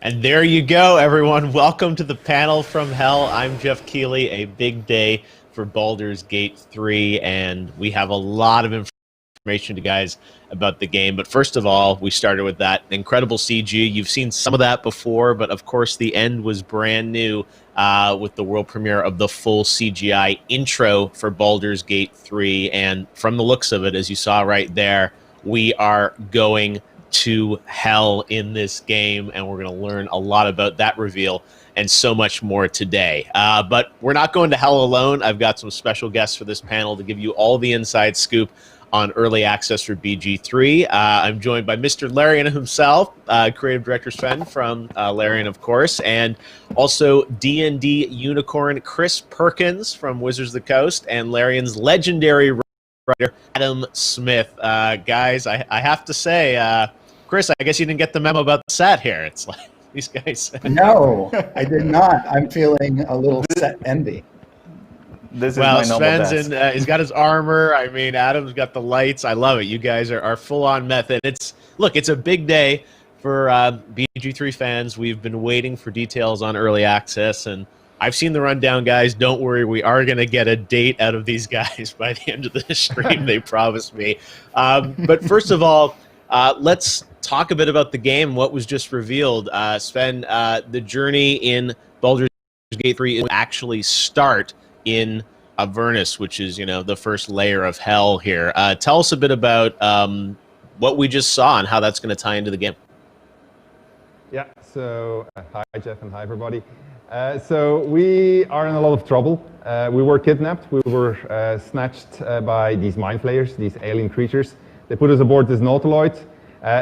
And there you go, everyone. Welcome to the panel from hell. I'm Geoff Keighley. A big day for Baldur's Gate 3, and we have a lot of information to guys about the game. But first of all, we started with that incredible CG. You've seen some of that before, but of course the end was brand new with the world premiere of the full CGI intro for Baldur's Gate 3. And from the looks of it, as you saw right there, we are going to hell in this game, and we're going to learn a lot about that reveal and so much more today. But we're not going to hell alone. I've got some special guests for this panel to give you all the inside scoop on early access for BG3. I'm joined by Mr. Larian himself, creative director Sven from Larian, of course, and also D&D unicorn Chris Perkins from Wizards of the Coast, and Larian's legendary writer Adam Smith. Guys, I have to say, Chris, I guess you didn't get the memo about the set here. It's like these guys. No, I did not. I'm feeling a little set envy. This is my Sven's in, he's got his armor. I mean, Adam's got the lights. I love it. You guys are full on method. It's a big day for BG3 fans. We've been waiting for details on early access, and I've seen the rundown, guys. Don't worry, we are going to get a date out of these guys by the end of the stream. They promised me. But first of all, let's talk a bit about the game. What was just revealed, Sven? The journey in Baldur's Gate 3 will actually start in Avernus, which is, the first layer of hell here. Tell us a bit about what we just saw and how that's going to tie into the game. Yeah, so hi Geoff and hi everybody. So we are in a lot of trouble. We were kidnapped. We were snatched by these mind flayers, these alien creatures. They put us aboard this nautiloid.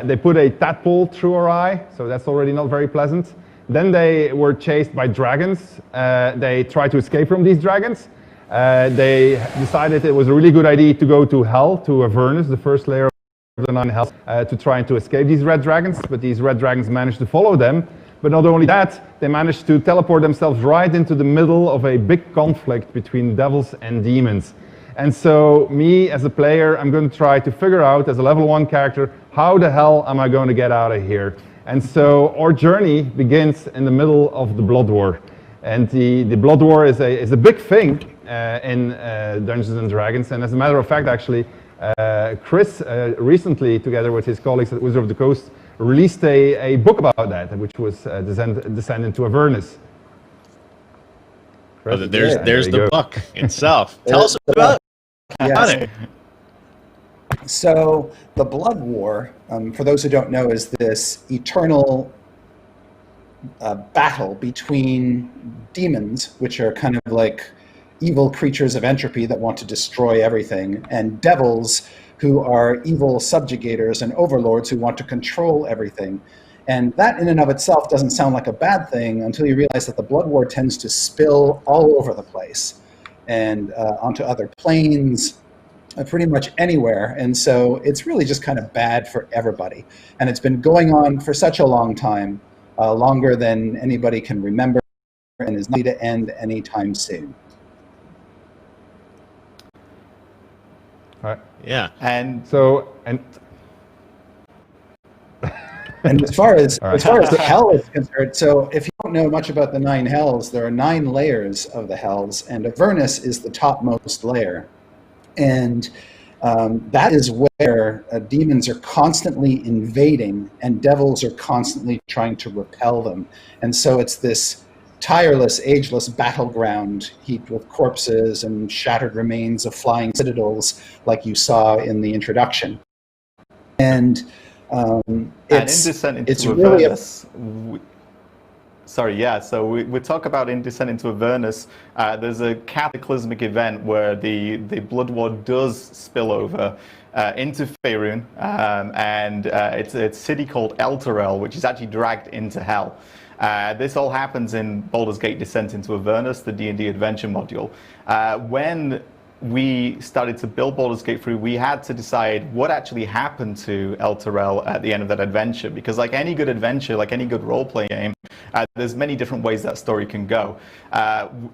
They put a tadpole through our eye, so that's already not very pleasant. Then they were chased by dragons. They tried to escape from these dragons. They decided it was a really good idea to go to hell, to Avernus, the first layer of the 9 hells, to try to escape these red dragons. But these red dragons managed to follow them. But not only that, they managed to teleport themselves right into the middle of a big conflict between devils and demons. And so me, as a player, I'm going to try to figure out, as a level 1 character, how the hell am I going to get out of here? And so our journey begins in the middle of the Blood War. And the Blood War is a big thing in Dungeons and Dragons. And as a matter of fact, actually, Chris recently, together with his colleagues at Wizards of the Coast, released a book about that, which was Descent into Avernus. Chris, there's the book itself. Tell us about it. So the Blood War, for those who don't know, is this eternal battle between demons, which are kind of like evil creatures of entropy that want to destroy everything, and devils, who are evil subjugators and overlords who want to control everything. And that in and of itself doesn't sound like a bad thing until you realize that the Blood War tends to spill all over the place and onto other planes, pretty much anywhere. And so it's really just kind of bad for everybody. And it's been going on for such a long time, longer than anybody can remember, and is not to end anytime soon. All right. Yeah. And as far as the hell is concerned, so if you don't know much about the 9 hells, there are 9 layers of the hells, and Avernus is the topmost layer. And that is where demons are constantly invading and devils are constantly trying to repel them. And so it's this tireless, ageless battleground heaped with corpses and shattered remains of flying citadels like you saw in the introduction. And it's in Descent into really Avernus, so we talk about in Descent into Avernus, there's a cataclysmic event where the Blood War does spill over into Faerun, and it's a city called Elturel, which is actually dragged into hell. This all happens in Baldur's Gate Descent into Avernus, the D&D adventure module. When we started to build Baldur's Gate 3, we had to decide what actually happened to Elturel at the end of that adventure, because like any good adventure, like any good role-playing game, there's many different ways that story can go.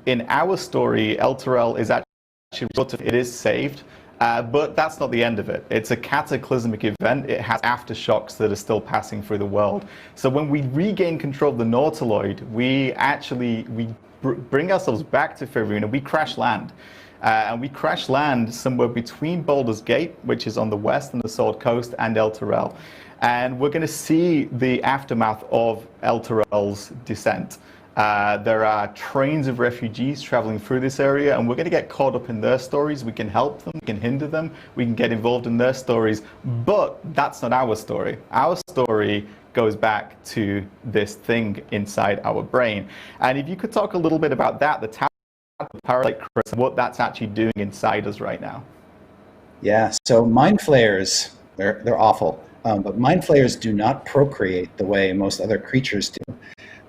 In our story, Elturel is actually, it is saved, but that's not the end of it. It's a cataclysmic event. It has aftershocks that are still passing through the world. So when we regain control of the Nautiloid, we bring ourselves back to Faerun and we crash land. And we crash land somewhere between Baldur's Gate, which is on the west and the Sword Coast, and El Terrell. And we're going to see the aftermath of El Terrell's descent. There are trains of refugees traveling through this area, and we're going to get caught up in their stories. We can help them, we can hinder them, we can get involved in their stories, but that's not our story. Our story goes back to this thing inside our brain. And if you could talk a little bit about that, the parasite, Chris, and what that's actually doing inside us right now. Yeah, so mind flayers, they're awful. But mind flayers do not procreate the way most other creatures do.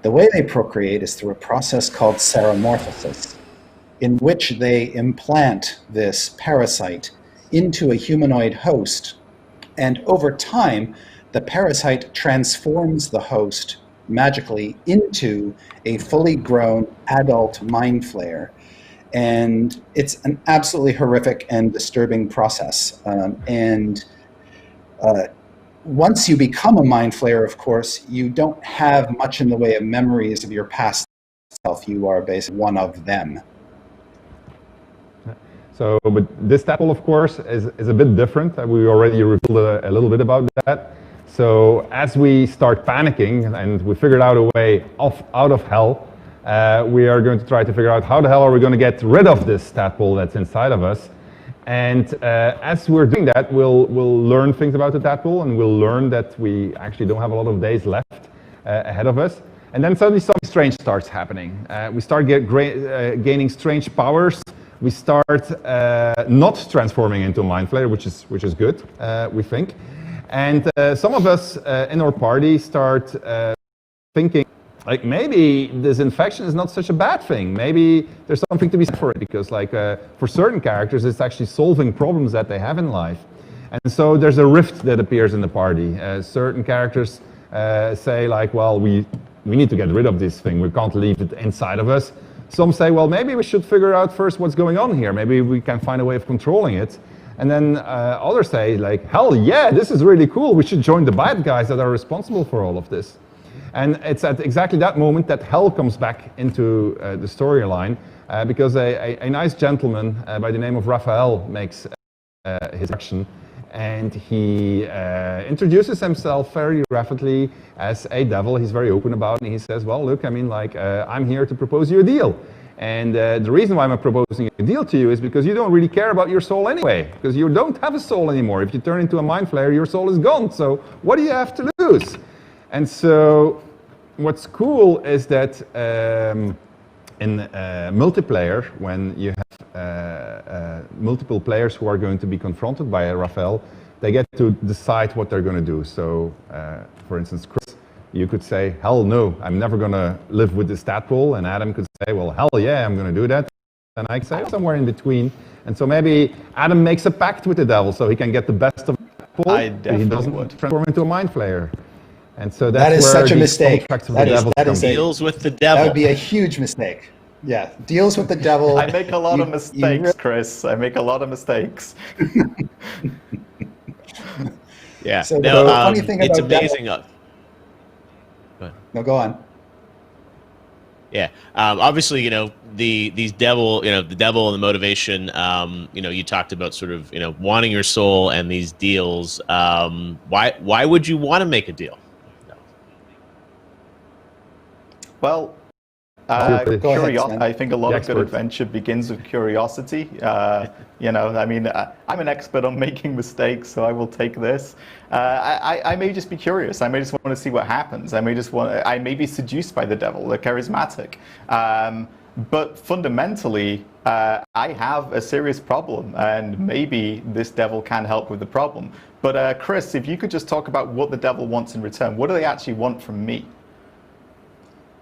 The way they procreate is through a process called seromorphosis, in which they implant this parasite into a humanoid host. And over time, the parasite transforms the host magically into a fully grown adult mind flayer. And it's an absolutely horrific and disturbing process. Once you become a mind flayer, of course, you don't have much in the way of memories of your past self. You are basically one of them. So, but this tadpole, of course, is a bit different. We already revealed a little bit about that. So, as we start panicking and we figured out a way out of hell, we are going to try to figure out how the hell are we going to get rid of this tadpole that's inside of us. And as we're doing that, we'll learn things about the tadpole, and we'll learn that we actually don't have a lot of days left ahead of us. And then suddenly something strange starts happening. We start gaining strange powers. We start not transforming into a mind flayer, which is good, we think. And some of us in our party start thinking, like, maybe this infection is not such a bad thing. Maybe there's something to be said for it, because like for certain characters, it's actually solving problems that they have in life. And so there's a rift that appears in the party. Certain characters say like, well, we need to get rid of this thing. We can't leave it inside of us. Some say, well, maybe we should figure out first what's going on here. Maybe we can find a way of controlling it. And then others say like, hell yeah, this is really cool. We should join the bad guys that are responsible for all of this. And it's at exactly that moment that hell comes back into the storyline, because a nice gentleman by the name of Raphael makes his action, and he introduces himself very rapidly as a devil. He's very open about it, and he says, well, look, I mean, like, I'm here to propose you a deal. And the reason why I'm proposing a deal to you is because you don't really care about your soul anyway, because you don't have a soul anymore. If you turn into a mind flayer, your soul is gone. So what do you have to lose? And so what's cool is that in multiplayer, when you have multiple players who are going to be confronted by a Raphael, they get to decide what they're going to do. So, for instance, Chris, you could say, hell no, I'm never going to live with this tadpole. And Adam could say, well, hell yeah, I'm going to do that. And I say somewhere in between. And so maybe Adam makes a pact with the devil so he can get the best of the tadpole. I definitely would Transform into a mind flayer. And so that is such a mistake. That is deals with the devil. That would be a huge mistake. Yeah, deals with the devil. I make a lot of mistakes, Chris. I make a lot of mistakes. Yeah. So no, the funny thing it's about amazing. No, go on. Yeah. Obviously, you know, these devil, you know, the devil and the motivation. You know, you talked about sort of, you know, wanting your soul and these deals. Why would you want to make a deal? Well, curiosity. I think a lot of good adventure begins with curiosity. You know, I mean, I'm an expert on making mistakes, so I will take this. I may just be curious. I may just want to see what happens. I may be seduced by the devil. They're charismatic. But fundamentally, I have a serious problem, and maybe this devil can help with the problem. But Chris, if you could just talk about what the devil wants in return. What do they actually want from me?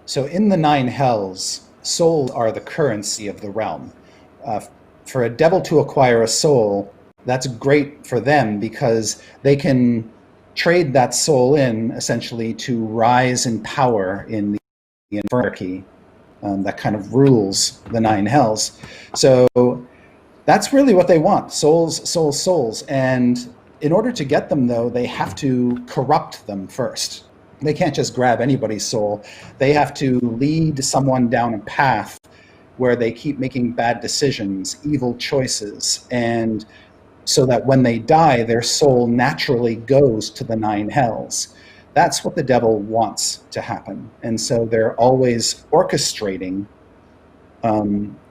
So in the 9 hells, souls are the currency of the realm. For a devil to acquire a soul, that's great for them because they can trade that soul in essentially to rise in power in the hierarchy that kind of rules the 9 hells. So that's really what they want, souls, souls, souls. And in order to get them, though, they have to corrupt them first. They can't just grab anybody's soul. They have to lead someone down a path where they keep making bad decisions, evil choices, and so that when they die, their soul naturally goes to the 9 hells. That's what the devil wants to happen. And so they're always orchestrating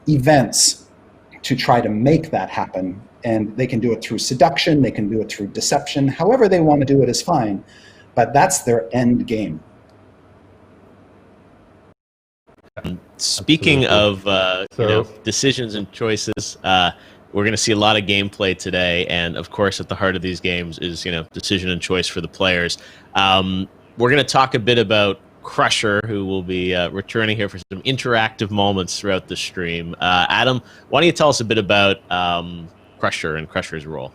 events to try to make that happen. And they can do it through seduction, they can do it through deception. However they want to do it is fine. But that's their end game. Speaking of decisions and choices, we're going to see a lot of gameplay today, and of course, at the heart of these games is decision and choice for the players. We're going to talk a bit about Crusher, who will be returning here for some interactive moments throughout the stream. Adam, why don't you tell us a bit about Crusher and Crusher's role?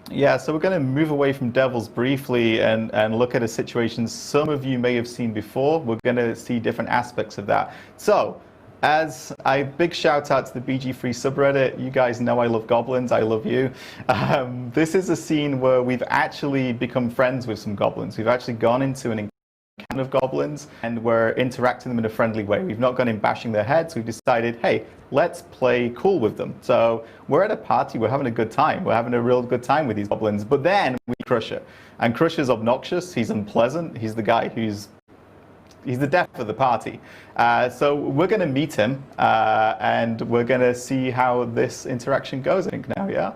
Yeah, so we're going to move away from Devils briefly and look at a situation some of you may have seen before. We're going to see different aspects of that. So, as a big shout out to the BG3 subreddit, you guys know I love goblins, I love you. This is a scene where we've actually become friends with some goblins. We've actually gone into an encounter of goblins and we're interacting them in a friendly way. We've not gone in bashing their heads, we've decided, hey, let's play cool with them. So we're at a party, we're having a good time. We're having a real good time with these goblins, but then we Crusher. And Crusher's obnoxious, he's unpleasant, he's the guy he's the death of the party. So we're going to meet him and we're going to see how this interaction goes, I think, now, yeah?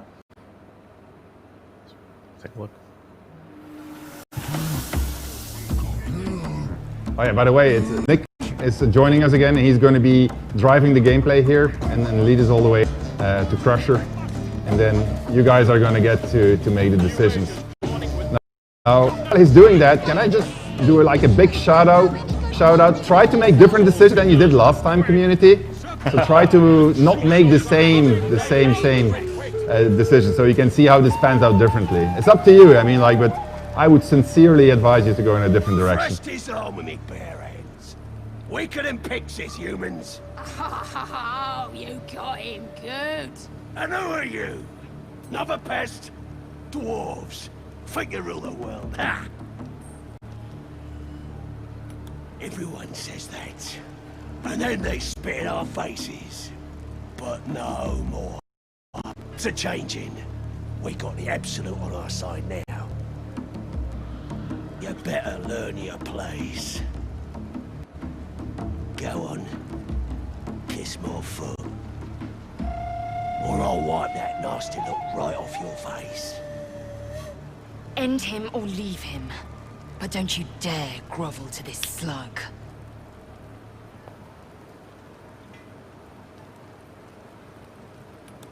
Take a look. Oh yeah, by the way, Nick is joining us again, and he's going to be driving the gameplay here and lead us all the way to Crusher. And then you guys are going to get to make the decisions. Now, while he's doing that, can I just do like a big shout out? Try to make different decisions than you did last time, community. So try to not make the same decision, so you can see how this pans out differently. It's up to you. I mean, but I would sincerely advise you to go in a different direction. First is home with me bare hands. Weaker than pixies, humans. Oh, you got him good. And who are you? Another pest? Dwarves. Think you rule the world, ha? Everyone says that. And then they spit in our faces. But no more. It's a changing. We got the absolute on our side now. You better learn your place. Go on. Kiss my foot. Or I'll wipe that nasty look right off your face. End him or leave him. But don't you dare grovel to this slug.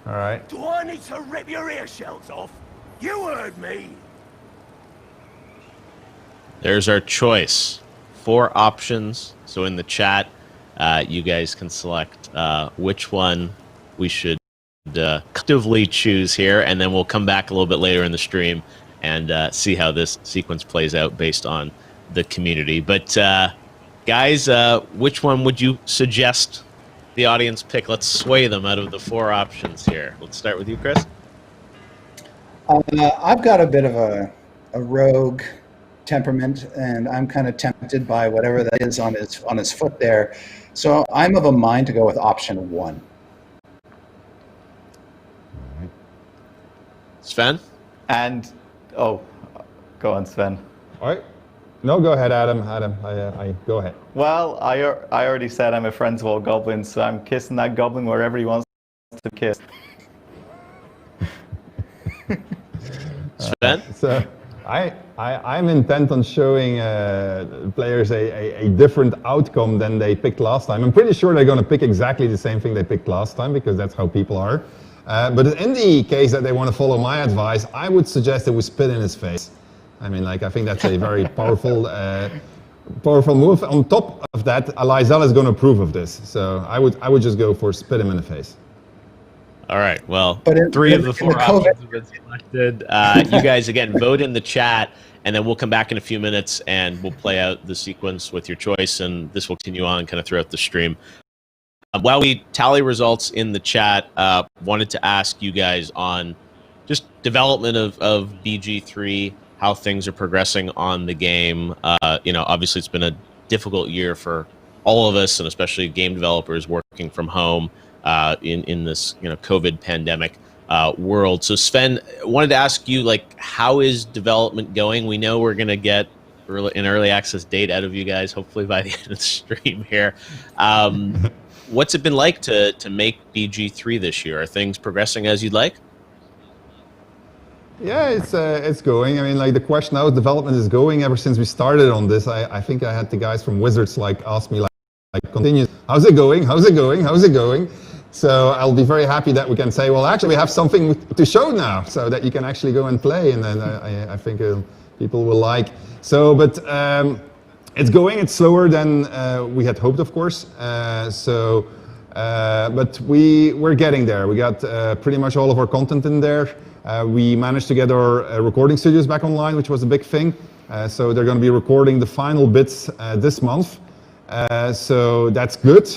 All right. Do I need to rip your ear shells off? You heard me. There's our choice. 4 options. So in the chat, you guys can select which one we should actively choose here, and then we'll come back a little bit later in the stream and see how this sequence plays out based on the community. But guys, which one would you suggest the audience pick? Let's sway them out of the 4 options here. Let's start with you, Chris. I've got a bit of a rogue temperament, and I'm kind of tempted by whatever that is on his foot there. So I'm of a mind to go with option 1. Sven? And, oh, go on, Sven. All right. No, go ahead, Adam. I go ahead. Well, I already said I'm a friend to all goblins, so I'm kissing that goblin wherever he wants to kiss. Sven? So I'm intent on showing players a different outcome than they picked last time. I'm pretty sure they're going to pick exactly the same thing they picked last time, because that's how people are. But in the case that they want to follow my advice, I would suggest that we spit in his face. I mean, I think that's a very powerful move. On top of that, Alizal is going to approve of this. So I would just go for spit him in the face. All right. Well, 3 of the 4 options have been selected. You guys, again, vote in the chat, and then we'll come back in a few minutes, and we'll play out the sequence with your choice, and this will continue on kind of throughout the stream. While we tally results in the chat, wanted to ask you guys on just development of BG3, how things are progressing on the game. Obviously it's been a difficult year for all of us, and especially game developers, working from home in this COVID pandemic world. So Sven, wanted to ask you, like, how is development going? We know we're going to get an early access date out of you guys, hopefully by the end of the stream here. What's it been like to make BG3 this year? Are things progressing as you'd like? Yeah, it's going. I mean, like, the question how development is going ever since we started on this. I think I had the guys from Wizards ask me like continues, how's it going? How's it going? How's it going? So I'll be very happy that we can say, well, actually we have something to show now, so that you can actually go and play, and then I think people will like. So, but it's going. It's slower than we had hoped, of course. But we're getting there. We got pretty much all of our content in there. We managed to get our recording studios back online, which was a big thing. So they're going to be recording the final bits this month. So that's good.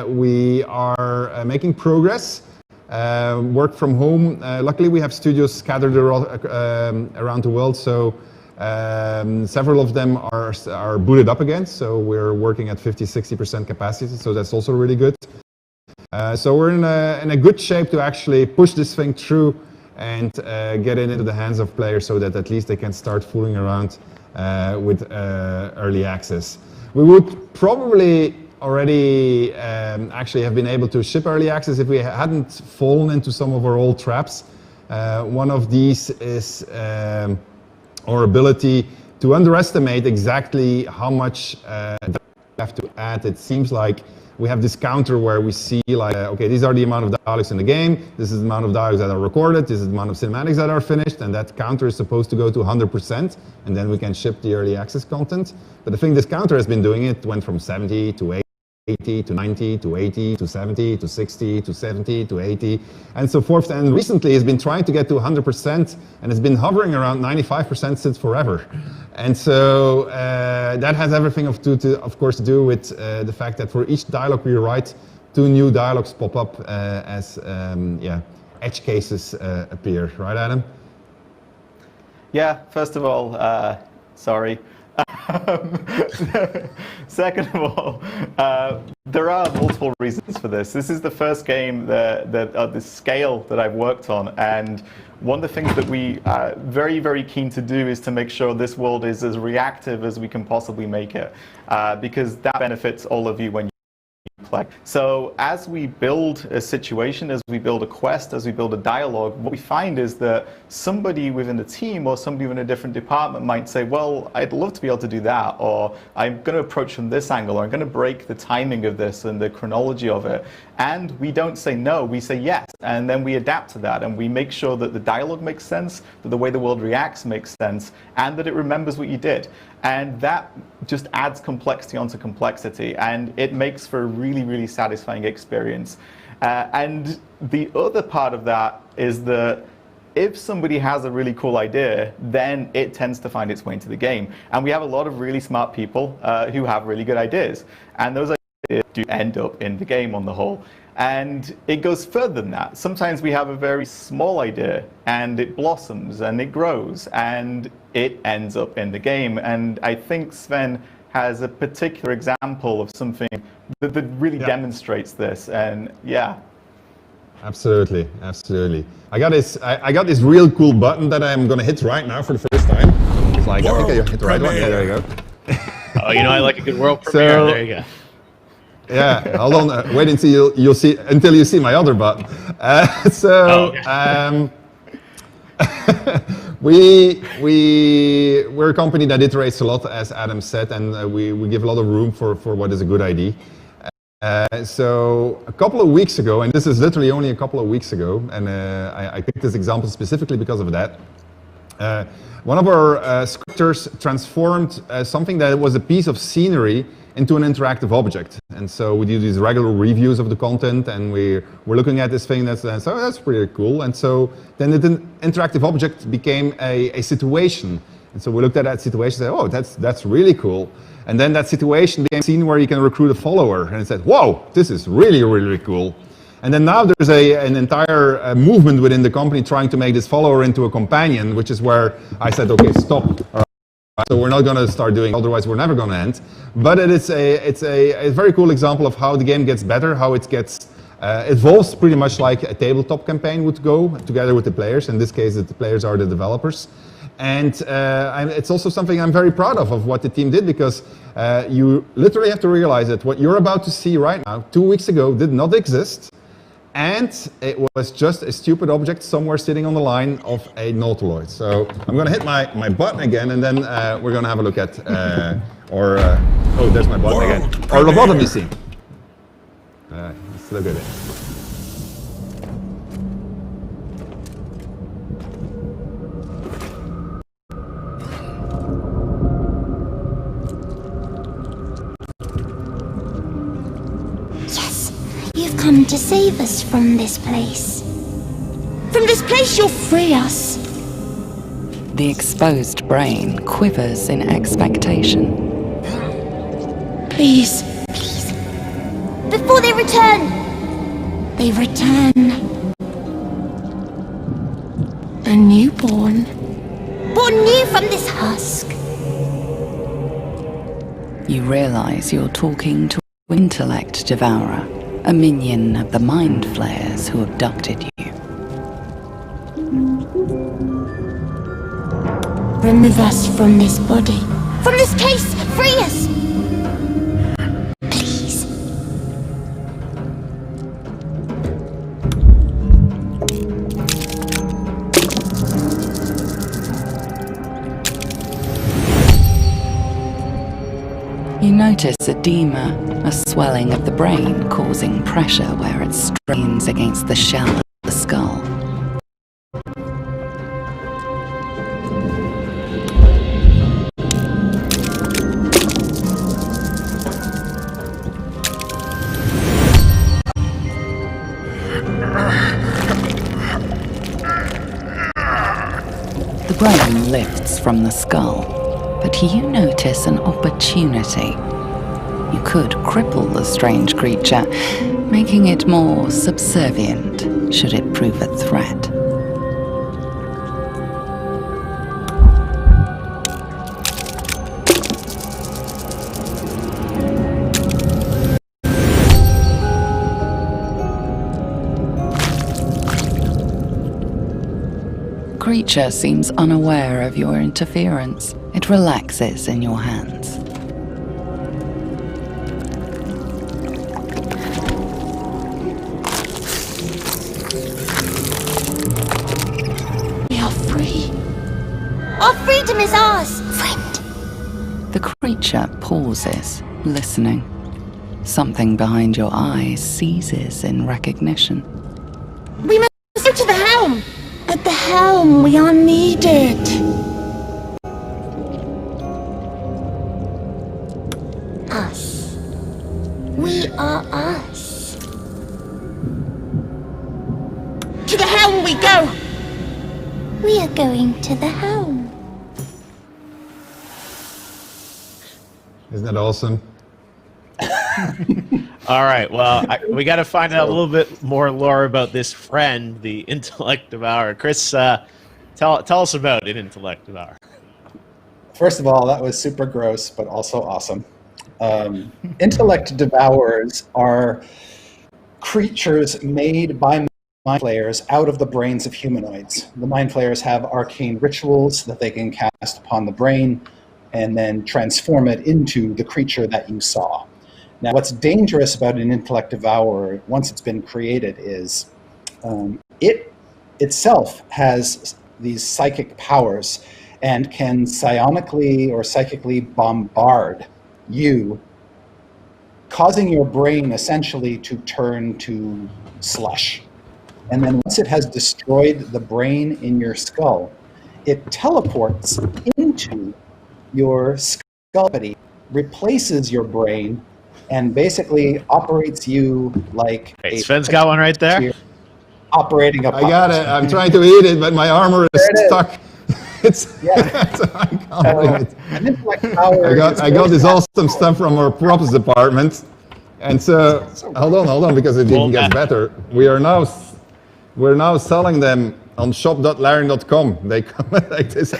We are making progress. Work from home. Luckily, we have studios scattered around the world. So several of them are booted up again. So we're working at 50-60% capacity. So that's also really good. So we're in a good shape to actually push this thing through and get it into the hands of players, so that at least they can start fooling around with early access. We would probably already actually have been able to ship early access if we hadn't fallen into some of our old traps. One of these is our ability to underestimate exactly how much we have to add. It seems like we have this counter where we see like, okay, these are the amount of dialogues in the game, this is the amount of dialogues that are recorded, this is the amount of cinematics that are finished, and that counter is supposed to go to 100%, and then we can ship the early access content. But I think this counter has been doing it, went from 70 to 80 to 90 to 80 to 70 to 60 to 70 to 80 and so forth. And recently it's been trying to get to 100%, and it's been hovering around 95% since forever. And so that has everything of course to do with the fact that for each dialogue we write, 2 new dialogues pop up as edge cases appear. Right, Adam? Yeah, first of all, sorry. Second of all, there are multiple reasons for this. This is the first game that the scale that I've worked on, and one of the things that we are very, very keen to do is to make sure this world is as reactive as we can possibly make it, because that benefits all of you when you play. So as we build a situation, as we build a quest, as we build a dialogue, what we find is that somebody within the team or somebody within a different department might say, well, I'd love to be able to do that, or I'm going to approach from this angle, or I'm going to break the timing of this and the chronology of it. And we don't say no, we say yes, and then we adapt to that, and we make sure that the dialogue makes sense, that the way the world reacts makes sense, and that it remembers what you did. And that just adds complexity onto complexity, and it makes for a really, really satisfying experience. And the other part of that is that if somebody has a really cool idea, then it tends to find its way into the game. And we have a lot of really smart people who have really good ideas, and those ideas do end up in the game on the whole. And it goes further than that. Sometimes we have a very small idea, and it blossoms and it grows, and it ends up in the game. And I think Sven has a particular example of something that really demonstrates this. And yeah. Absolutely, absolutely. I got this real cool button that I'm gonna hit right now for the first time. It's like, okay, you hit the right one. Yeah, there you go. Oh, I like a good world premiere. So, there you go. Yeah, hold on. Wait until you see my other button. We're a company that iterates a lot, as Adam said, and we give a lot of room for what is a good idea. So a couple of weeks ago, and this is literally only a couple of weeks ago, and I picked this example specifically because of that. One of our scripters transformed something that was a piece of scenery into an interactive object. And so we do these regular reviews of the content, and we're looking at this thing so that's pretty cool. And so then the interactive object became a situation. And so we looked at that situation and said, oh, that's really cool. And then that situation became a scene where you can recruit a follower. And it said, whoa, this is really, really cool. And then now there's an entire movement within the company trying to make this follower into a companion, which is where I said, okay, stop. So we're not going to start doing, otherwise we're never going to end. But it's a very cool example of how the game gets better, how it gets evolves pretty much like a tabletop campaign would go together with the players. In this case, the players are the developers. And it's also something I'm very proud of what the team did, because you literally have to realize that what you're about to see right now, 2 weeks ago, did not exist. And it was just a stupid object somewhere sitting on the line of a nautiloid. So I'm going to hit my button again, and then we're going to have a look at oh, there's my button again. Our lobotomy scene. Let's look at it. You've come to save us from this place. From this place, you'll free us. The exposed brain quivers in expectation. Please. Please. Before they return. They return. A newborn. Born new from this husk. You realize you're talking to an intellect devourer, a minion of the mind flayers who abducted you. Remove us from this body. From this case! Free us! Please. You notice edema, a swelling of the brain causing pressure where it strains against the shell of the skull. The brain lifts from the skull, but you notice an opportunity. You could cripple the strange creature, making it more subservient should it prove a threat. The creature seems unaware of your interference. It relaxes in your hands. We are free. Our freedom is ours, friend. The creature pauses, listening. Something behind your eyes seizes in recognition. We must go to the helm. At the helm, we are needed. Us. We are us. To the helm we go! We are going to the helm. Isn't that awesome? All right. Well, we got to find out a little bit more lore about this friend, the Intellect Devourer. Chris, tell us about an Intellect Devourer. First of all, that was super gross, but also awesome. Intellect Devourers are creatures made by mind flayers out of the brains of humanoids. The mind flayers have arcane rituals that they can cast upon the brain and then transform it into the creature that you saw. Now, what's dangerous about an Intellect Devourer, once it's been created, is it itself has these psychic powers and can psionically or psychically bombard you, causing your brain essentially to turn to slush. And then once it has destroyed the brain in your skull, it teleports into your skull, replaces your brain, and basically operates you like Hey, Sven's got one right there. Operating a I got it. I'm trying to eat it, but my armor is stuck. It's I can't believe it. An intellect power I got this awesome stuff from our props department, and so hold on, because it even gets better. We're now selling them on shop.larian.com. They come like this.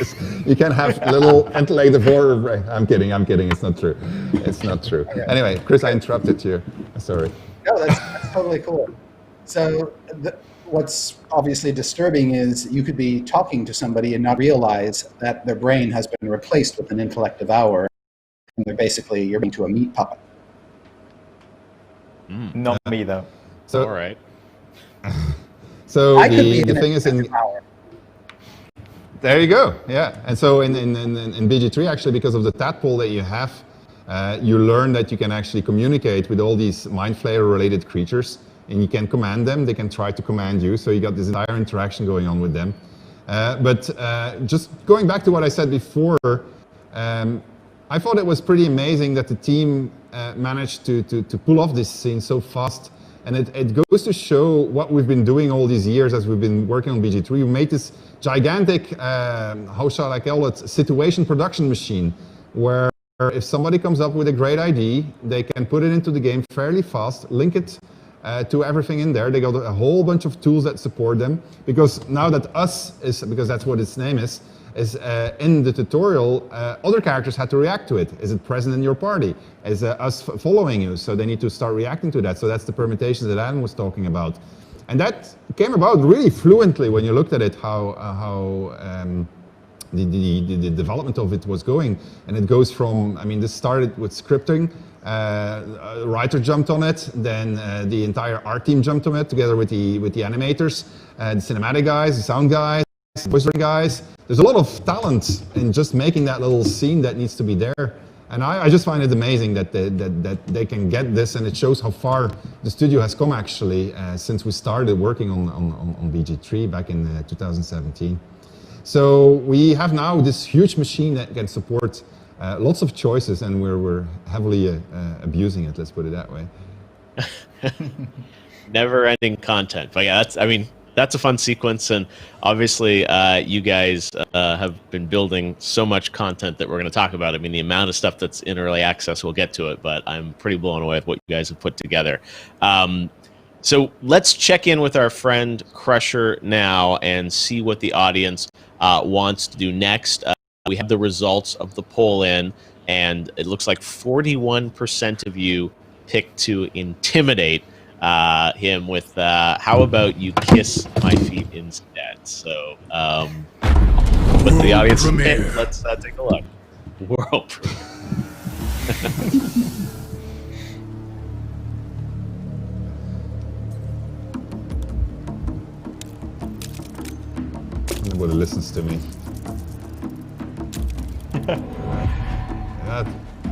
You can have little interactive horror. I'm kidding. It's not true. It's not true. Anyway, Chris, I interrupted you. Sorry. No, that's totally cool. So what's obviously disturbing is you could be talking to somebody and not realize that their brain has been replaced with an intellect devour, and they're basically you're being to a meat puppet. Not me though. So, all right. So the thing is there you go. Yeah. And so in BG3, actually, because of the tadpole that you have, you learn that you can actually communicate with all these Mind Flayer related creatures, and you can command them. They can try to command you. So you got this entire interaction going on with them. But just going back to what I said before, I thought it was pretty amazing that the team managed to pull off this scene so fast. And it goes to show what we've been doing all these years as we've been working on BG3. We made this gigantic, how shall I call it, situation production machine, where if somebody comes up with a great idea, they can put it into the game fairly fast, link it to everything in there. They got a whole bunch of tools that support them. Because now that because that's what its name is in the tutorial, other characters had to react to it. Is it present in your party? Is us following you? So they need to start reacting to that. So that's the permutations that Adam was talking about. And that came about really fluently when you looked at it, how the development of it was going. And it goes from, I mean, this started with scripting. A writer jumped on it, then the entire art team jumped on it together with the animators, the cinematic guys, the sound guys, the voice guys. There's a lot of talent in just making that little scene that needs to be there. And I just find it amazing that they can get this, and it shows how far the studio has come actually since we started working on BG3 back in 2017. So we have now this huge machine that can support lots of choices, and we're heavily abusing it, let's put it that way. Never-ending content. But yeah, that's a fun sequence, and obviously you guys have been building so much content that we're going to talk about. I mean, the amount of stuff that's in early access, we'll get to it, but I'm pretty blown away with what you guys have put together. So let's check in with our friend Crusher now and see what the audience wants to do next. We have the results of the poll in, and it looks like 41% of you picked to intimidate him with how about you kiss my feet instead. So with the audience in, let's take a look. World premiere. Nobody listens to me.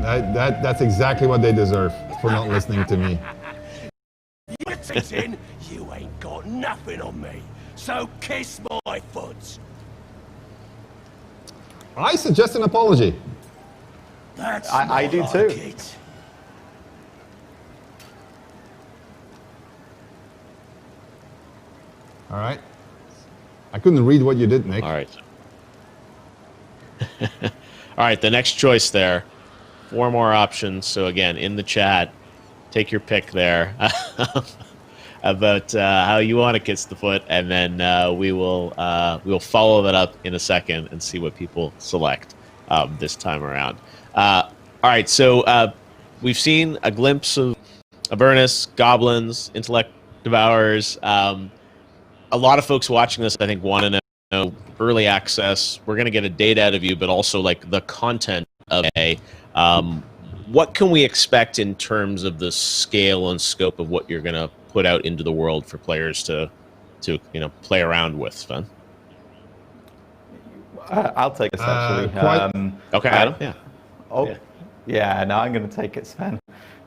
That's exactly what they deserve for not listening to me. You ain't got nothing on me, so kiss my foot. I suggest an apology. I do too. It. All right. I couldn't read what you did, Nick. All right. All right, the next choice there. 4 more options. So again, in the chat, take your pick there about how you want to kiss the foot, and then we'll follow that up in a second and see what people select this time around. All right, so we've seen a glimpse of Avernus, goblins, intellect devourers. A lot of folks watching this, I think, want to know early access. We're going to get a date out of you, but also like the content of a. What can we expect in terms of the scale and scope of what you're going to put out into the world for players to play around with, Sven? I'll take this actually. Okay, Adam. Yeah. Yeah. No, I'm going to take it, Sven.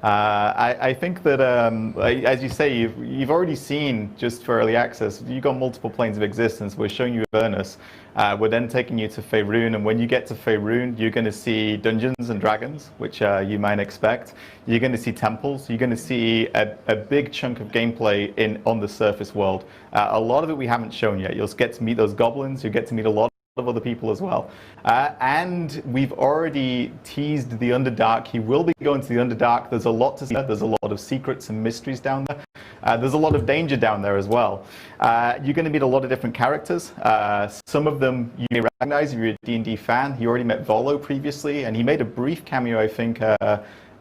I think that, as you say, you've already seen, just for early access, you've got multiple planes of existence. We're showing you Avernus. We're then taking you to Faerun, and when you get to Faerun, you're going to see Dungeons and Dragons, which you might expect. You're going to see temples. You're going to see a big chunk of gameplay on the surface world. A lot of it we haven't shown yet. You'll get to meet those goblins. You'll get to meet a lot of other people as well. And we've already teased the Underdark. He will be going to the Underdark. There's a lot to see. There's a lot of secrets and mysteries down there. There's a lot of danger down there as well. You're going to meet a lot of different characters. Some of them you may recognize if you're a D&D fan. You already met Volo previously, and he made a brief cameo, I think,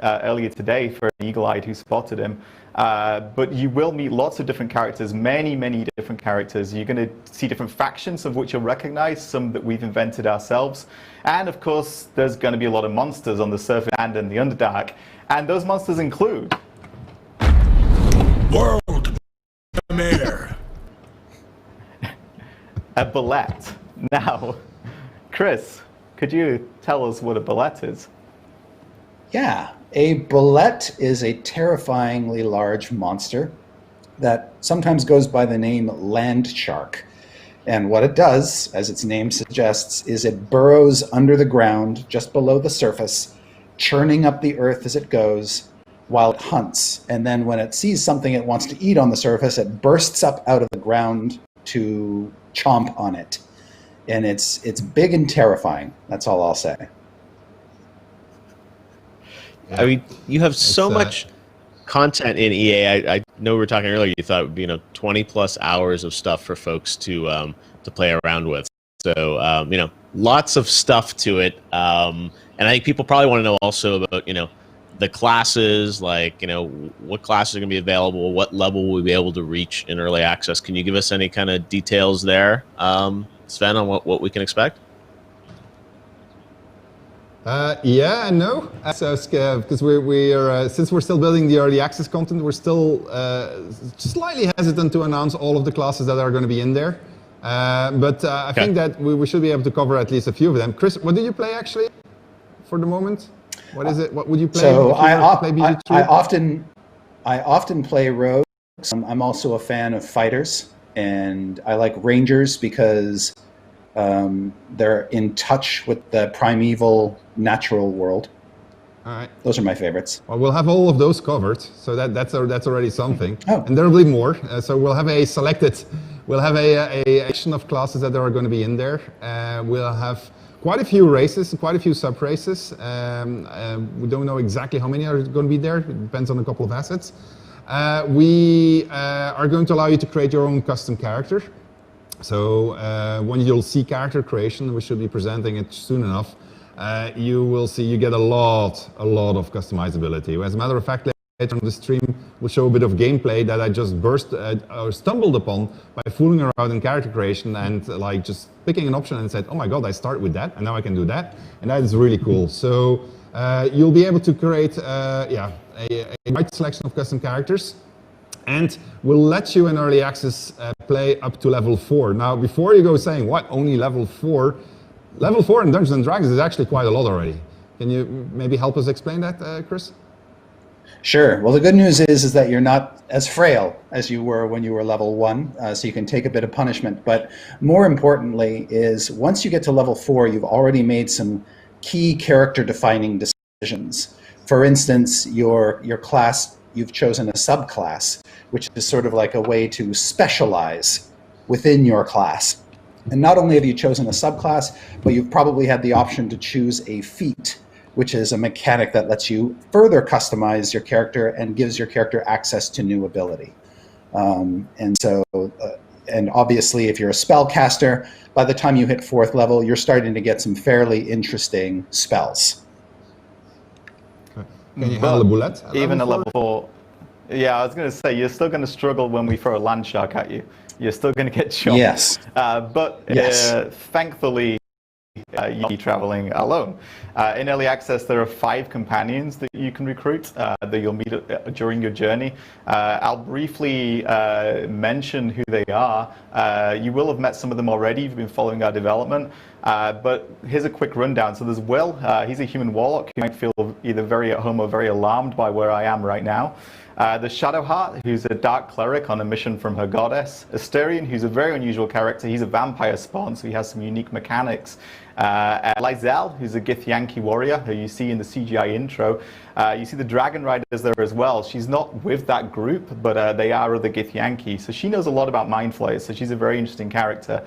earlier today for an eagle-eyed who spotted him. But you will meet lots of different characters, many different characters. You're going to see different factions of which you'll recognize, some that we've invented ourselves. And of course, there's going to be a lot of monsters on the surface and in the Underdark. And those monsters include... World premiere. A bullet. Now, Chris, could you tell us what a bullet is? Yeah, a bullet is a terrifyingly large monster that sometimes goes by the name land shark. And what it does, as its name suggests, is it burrows under the ground just below the surface, churning up the earth as it goes while it hunts. And then when it sees something it wants to eat on the surface, it bursts up out of the ground to chomp on it. And it's big and terrifying. That's all I'll say. I mean, you have so much content in EA. I know we were talking earlier. You thought it would be 20 plus hours of stuff for folks to play around with. So lots of stuff to it. And I think people probably want to know also about the classes, like what classes are going to be available, what level will we be able to reach in early access. Can you give us any kind of details there, Sven, on what we can expect? Yeah and no. So because we are since we're still building the early access content, we're still slightly hesitant to announce all of the classes that are going to be in there. But I think that we should be able to cover at least a few of them. Chris, what do you play actually for the moment? What is it? What would you play? So I play often play rogues. I'm also a fan of fighters, and I like rangers because they're in touch with the primeval natural world. All right. Those are my favorites. Well, we'll have all of those covered, so that's already something. Oh. And there will be more. So we'll have a action of classes that are going to be in there. We'll have quite a few races, quite a few sub-races. We don't know exactly how many are going to be there. It depends on a couple of assets. We are going to allow you to create your own custom character. So when you'll see character creation, we should be presenting it soon enough. You will see you get a lot of customizability. As a matter of fact, later on the stream, we'll show a bit of gameplay that I just stumbled upon by fooling around in character creation and like just picking an option and said, oh my god, I start with that and now I can do that, and that is really cool. So you'll be able to create a wide selection of custom characters. And we'll let you in early access play up to level 4. Now, before you go saying, what, only level 4? Level 4 in Dungeons & Dragons is actually quite a lot already. Can you maybe help us explain that, Chris? Sure. Well, the good news is that you're not as frail as you were when you were level 1, so you can take a bit of punishment. But more importantly is once you get to level 4, you've already made some key character-defining decisions. For instance, your class, you've chosen a subclass, which is sort of like a way to specialize within your class. And not only have you chosen a subclass, but you've probably had the option to choose a feat, which is a mechanic that lets you further customize your character and gives your character access to new ability. And obviously, if you're a spellcaster, by the time you hit 4th level, you're starting to get some fairly interesting spells. Can you handle a bullet? Even at level 4. Yeah, I was going to say, you're still going to struggle when we throw a land shark at you. You're still going to get shot. Yes. Thankfully, you'll be traveling alone. In early access, there are 5 companions that you can recruit that you'll meet during your journey. I'll briefly mention who they are. You will have met some of them already. You've been following our development. But here's a quick rundown. So there's Will. He's a human warlock who might feel either very at home or very alarmed by where I am right now. There's Shadowheart, who's a dark cleric on a mission from her goddess. Asterion, who's a very unusual character. He's a vampire spawn, so he has some unique mechanics. Lysel, who's a Githyanki warrior, who you see in the CGI intro. You see the Dragon Riders there as well. She's not with that group, but they are other Githyanki. So she knows a lot about Mind Flayers, so she's a very interesting character.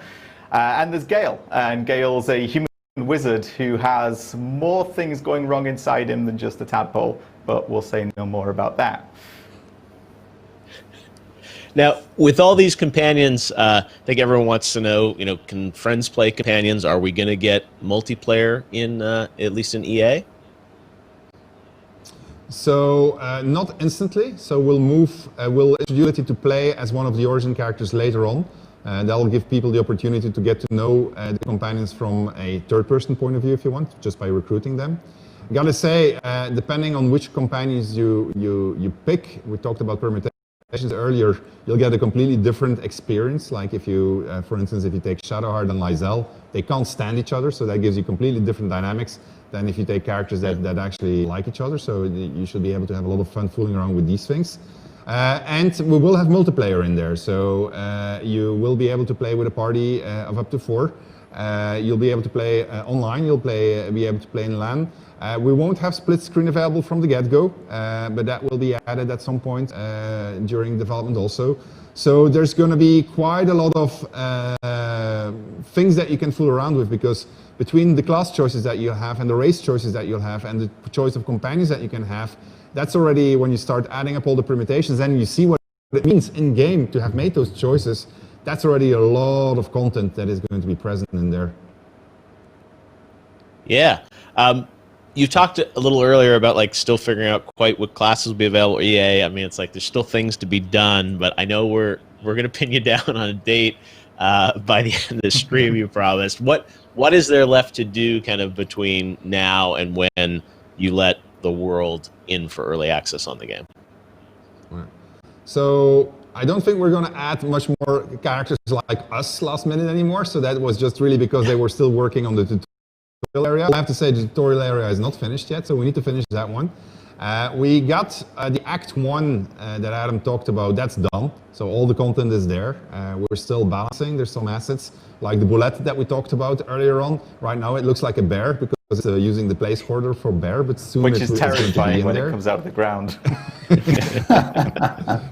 And there's Gale, and Gale's a human wizard who has more things going wrong inside him than just a tadpole, but we'll say no more about that. Now, with all these companions, I think everyone wants to know, can friends play companions? Are we going to get multiplayer in, at least in EA? So not instantly. So we'll introduce it to play as one of the origin characters later on. That will give people the opportunity to get to know the companions from a third-person point of view, if you want, just by recruiting them. I gotta say, depending on which companions you pick, we talked about permutations earlier, you'll get a completely different experience. Like if you, for instance, if you take Shadowheart and Lysel, they can't stand each other, so that gives you completely different dynamics than if you take characters that actually like each other. So you should be able to have a lot of fun fooling around with these things. And we will have multiplayer in there, so you will be able to play with a party of up to 4. You'll be able to play online, you'll be able to play in LAN. We won't have split screen available from the get-go, but that will be added at some point during development also. So there's going to be quite a lot of things that you can fool around with, because between the class choices that you'll have and the race choices that you'll have and the choice of companions that you can have, that's already, when you start adding up all the permutations and you see what it means in-game to have made those choices, that's already a lot of content that is going to be present in there. Yeah. You talked a little earlier about like still figuring out quite what classes will be available at EA. I mean, it's like there's still things to be done, but I know we're going to pin you down on a date by the end of the stream, you promised. What is there left to do kind of between now and when you let the world in for early access on the game? Right. So I don't think we're going to add much more characters like us last minute anymore. So that was just really because they were still working on the tutorial area. I have to say the tutorial area is not finished yet, so we need to finish that one. We got the Act 1 that Adam talked about, that's done. So all the content is there. We're still balancing. There's some assets like the bullet that we talked about earlier on. Right now it looks like a bear because it's using the placeholder for bear, but soon which is terrifying when there. It comes out of the ground.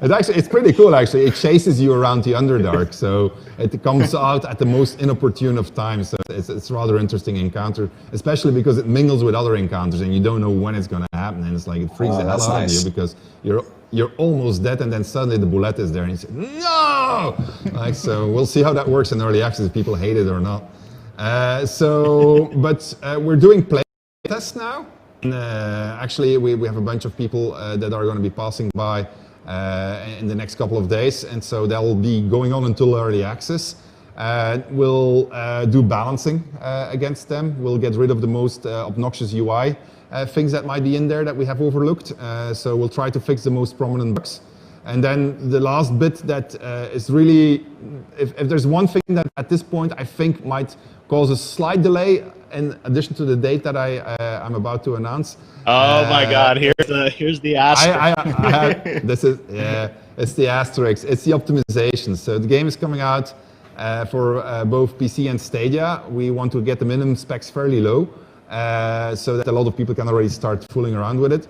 It's pretty cool actually. It chases you around the Underdark, so it comes out at the most inopportune of times. So it's a rather interesting encounter, especially because it mingles with other encounters and you don't know when it's going to happen, and it's like it freaks the hell out of you because you're almost dead and then suddenly the bullet is there and you say no. Like, so we'll see how that works in early access if people hate it or not. We're doing play tests now. And, actually, we have a bunch of people that are going to be passing by in the next couple of days, and so that will be going on until early access. We'll do balancing against them. We'll get rid of the most obnoxious UI things that might be in there that we have overlooked. So we'll try to fix the most prominent bugs. And then the last bit that is really, if there's one thing that at this point I think might cause a slight delay in addition to the date that I'm about to announce. Oh my God! Here's the asterisk. It's the asterisk. It's the optimization. So the game is coming out for both PC and Stadia. We want to get the minimum specs fairly low, so that a lot of people can already start fooling around with it.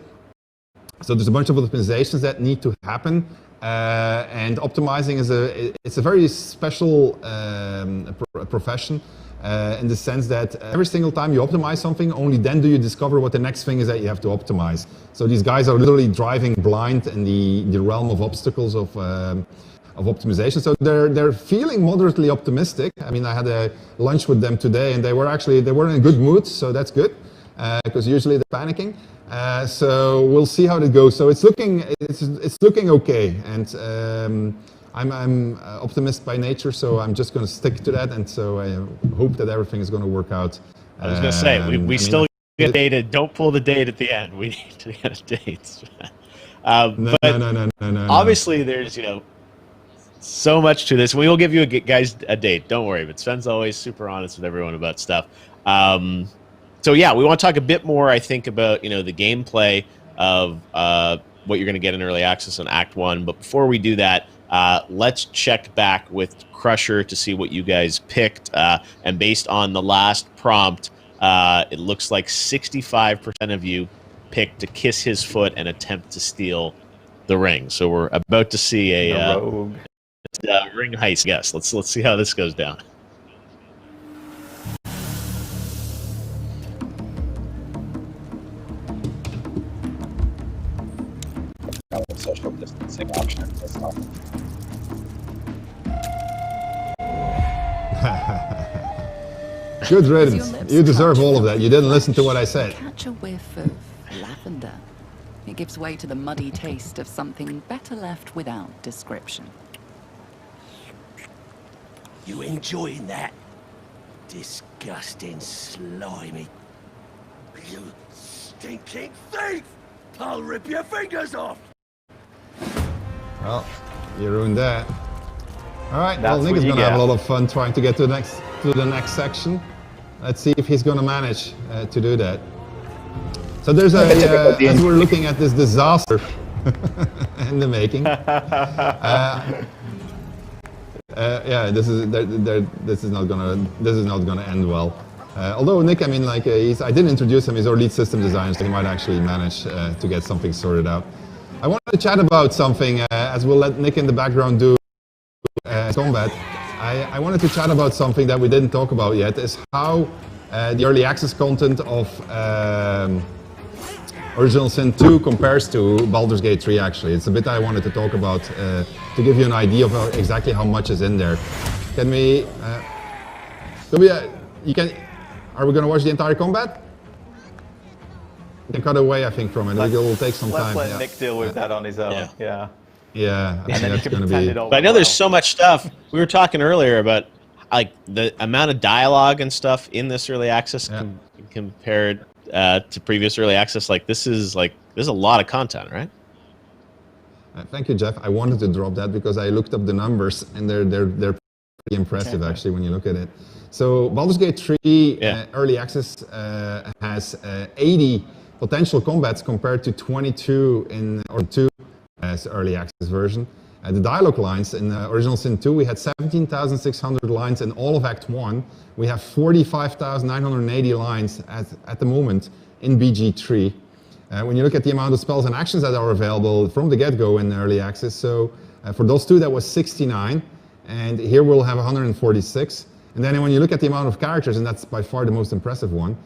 So there's a bunch of optimizations that need to happen, and optimizing is a very special profession. In the sense that every single time you optimize something, only then do you discover what the next thing is that you have to optimize. So these guys are literally driving blind in the realm of obstacles of optimization. So they're feeling moderately optimistic. I mean, I had a lunch with them today, and they were in a good mood, so that's good, because usually they're panicking. So we'll see how it goes. So it's looking okay, and I'm optimist by nature, so I'm just going to stick to that, and so I hope that everything is going to work out. I was going to say, we still get data. Don't pull the date at the end. We need to get a date. No. Obviously, there's so much to this. We will give you guys a date. Don't worry. But Sven's always super honest with everyone about stuff. So yeah, we want to talk a bit more, I think, about the gameplay of what you're going to get in early access on Act 1. But before we do that, let's check back with Crusher to see what you guys picked. And based on the last prompt, it looks like 65% of you picked to kiss his foot and attempt to steal the ring. So we're about to see a ring heist. Yes, let's see how this goes down. kind of social distancing option as well. Good riddance. You deserve all of that. You didn't listen to what I said. Catch a whiff of lavender. It gives way to the muddy taste of something better left without description. You enjoying that? Disgusting, slimy. You stinking thief! I'll rip your fingers off! Well, you ruined that. All right, That's well, Nick what is you going to have a get. lot of fun trying to get to the next section. Let's see if he's going to manage to do that. So there's as we're looking at this disaster in the making. Yeah, this is not gonna end well. Although Nick, I mean, like I didn't introduce him. He's our lead system designer, so he might actually manage to get something sorted out. I wanted to chat about something as we'll let Nick in the background do combat. I wanted to chat about something that we didn't talk about yet, is how the early access content of Original Sin 2 compares to Baldur's Gate 3 actually. It's a bit I wanted to talk about to give you an idea of exactly how much is in there. Can we, are we going to watch the entire combat? We can cut away, I think, from it. It will take some time. Let's let Nick deal with that on his own. Yeah. Yeah, I think that's going to be... But I know there's so much stuff. We were talking earlier about like the amount of dialogue and stuff in this early access compared to previous early access. Like there's a lot of content, right? Thank you, Geoff. I wanted to drop that because I looked up the numbers and they're pretty impressive actually when you look at it. So Baldur's Gate 3 early access has 80 potential combats compared to 22 in or 2 as early access version. The dialogue lines in Original Sin 2, we had 17,600 lines in all of Act 1. We have 45,980 lines at the moment in BG3. When you look at the amount of spells and actions that are available from the get-go in early access, so for those two that was 69, and here we'll have 146. And then when you look at the amount of characters, and that's by far the most impressive one,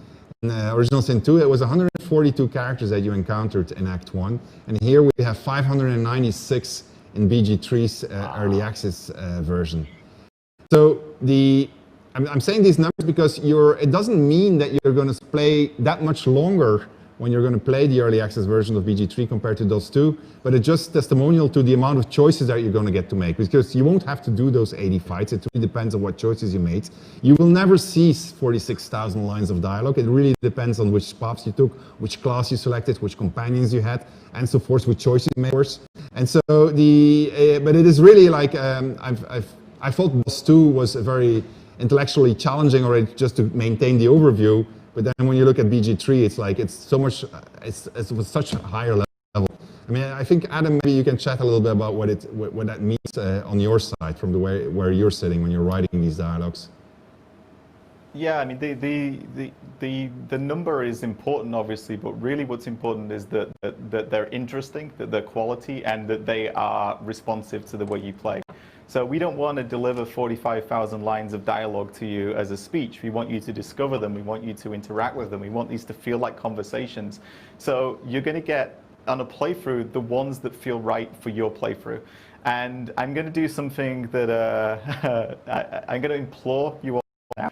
in Original Sin 2, it was 142 characters that you encountered in Act 1, and here we have 596 in BG3's early access version. So I'm saying these numbers because it doesn't mean that you're going to play that much longer when you're going to play the early access version of BG3 compared to those two, but it's just testimonial to the amount of choices that you're going to get to make, because you won't have to do those 80 fights. It really depends on what choices you made. You will never see 46,000 lines of dialogue. It really depends on which paths you took, which class you selected, which companions you had, and so forth, which choices you made. And so but it is really like, I thought Boss 2 was a very intellectually challenging already just to maintain the overview. But then when you look at BG3, it's like it's with such a higher level. I mean, I think Adam, maybe you can chat a little bit about what that means on your side, from the way where you're sitting when you're writing these dialogues. Yeah, I mean the number is important, obviously, but really what's important is that they're interesting, that they're quality, and that they are responsive to the way you play. So we don't want to deliver 45,000 lines of dialogue to you as a speech. We want you to discover them. We want you to interact with them. We want these to feel like conversations. So you're going to get, on a playthrough, the ones that feel right for your playthrough. And I'm going to do something that I'm going to implore you all now.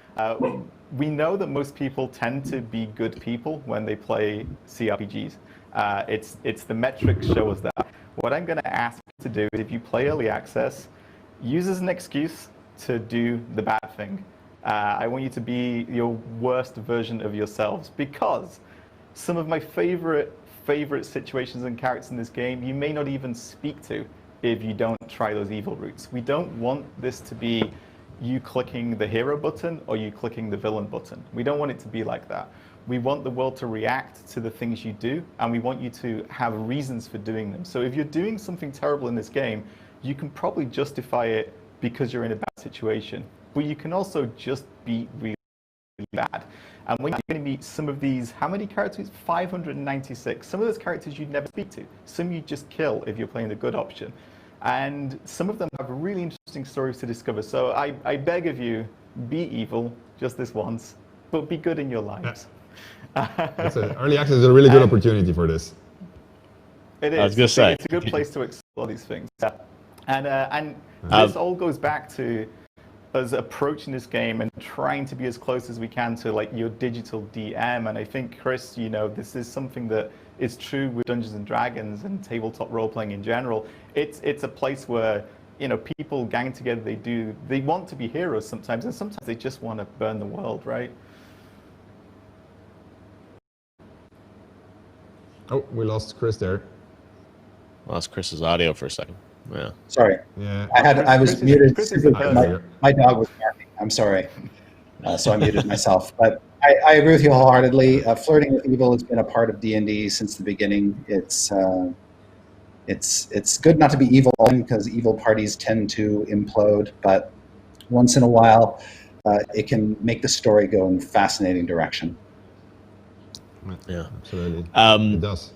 We know that most people tend to be good people when they play CRPGs. It's the metrics show us that. What I'm going to ask you to do is, if you play early access, use as an excuse to do the bad thing. I want you to be your worst version of yourselves, because some of my favorite situations and characters in this game you may not even speak to if you don't try those evil routes. We don't want this to be you clicking the hero button or you clicking the villain button. We don't want it to be like that. We want the world to react to the things you do, and we want you to have reasons for doing them. So if you're doing something terrible in this game, you can probably justify it because you're in a bad situation, but you can also just be really, really bad. And when you're going to meet some of these, how many characters? 596. Some of those characters you'd never speak to. Some you just kill if you're playing the good option. And some of them have really interesting stories to discover. So I beg of you, be evil just this once, but be good in your lives. Early access is a really good opportunity for this. It is. I was going to say. It's a good place to explore these things. Yeah. And this all goes back to us approaching this game and trying to be as close as we can to like your digital DM. And I think, Chris, you know, this is something that is true with Dungeons and Dragons and tabletop role-playing in general. It's a place where, you know, people gang together. They want to be heroes sometimes, and sometimes they just want to burn the world, right? Oh, we lost Chris there. Lost Chris's audio for a second. Yeah. Sorry. Yeah. I was muted. Chris My dog was barking. I'm sorry. So I muted myself. But I agree with you wholeheartedly. Flirting with evil has been a part of D&D since the beginning. It's good not to be evil because evil parties tend to implode, but once in a while, it can make the story go in a fascinating direction. Yeah, absolutely. It does.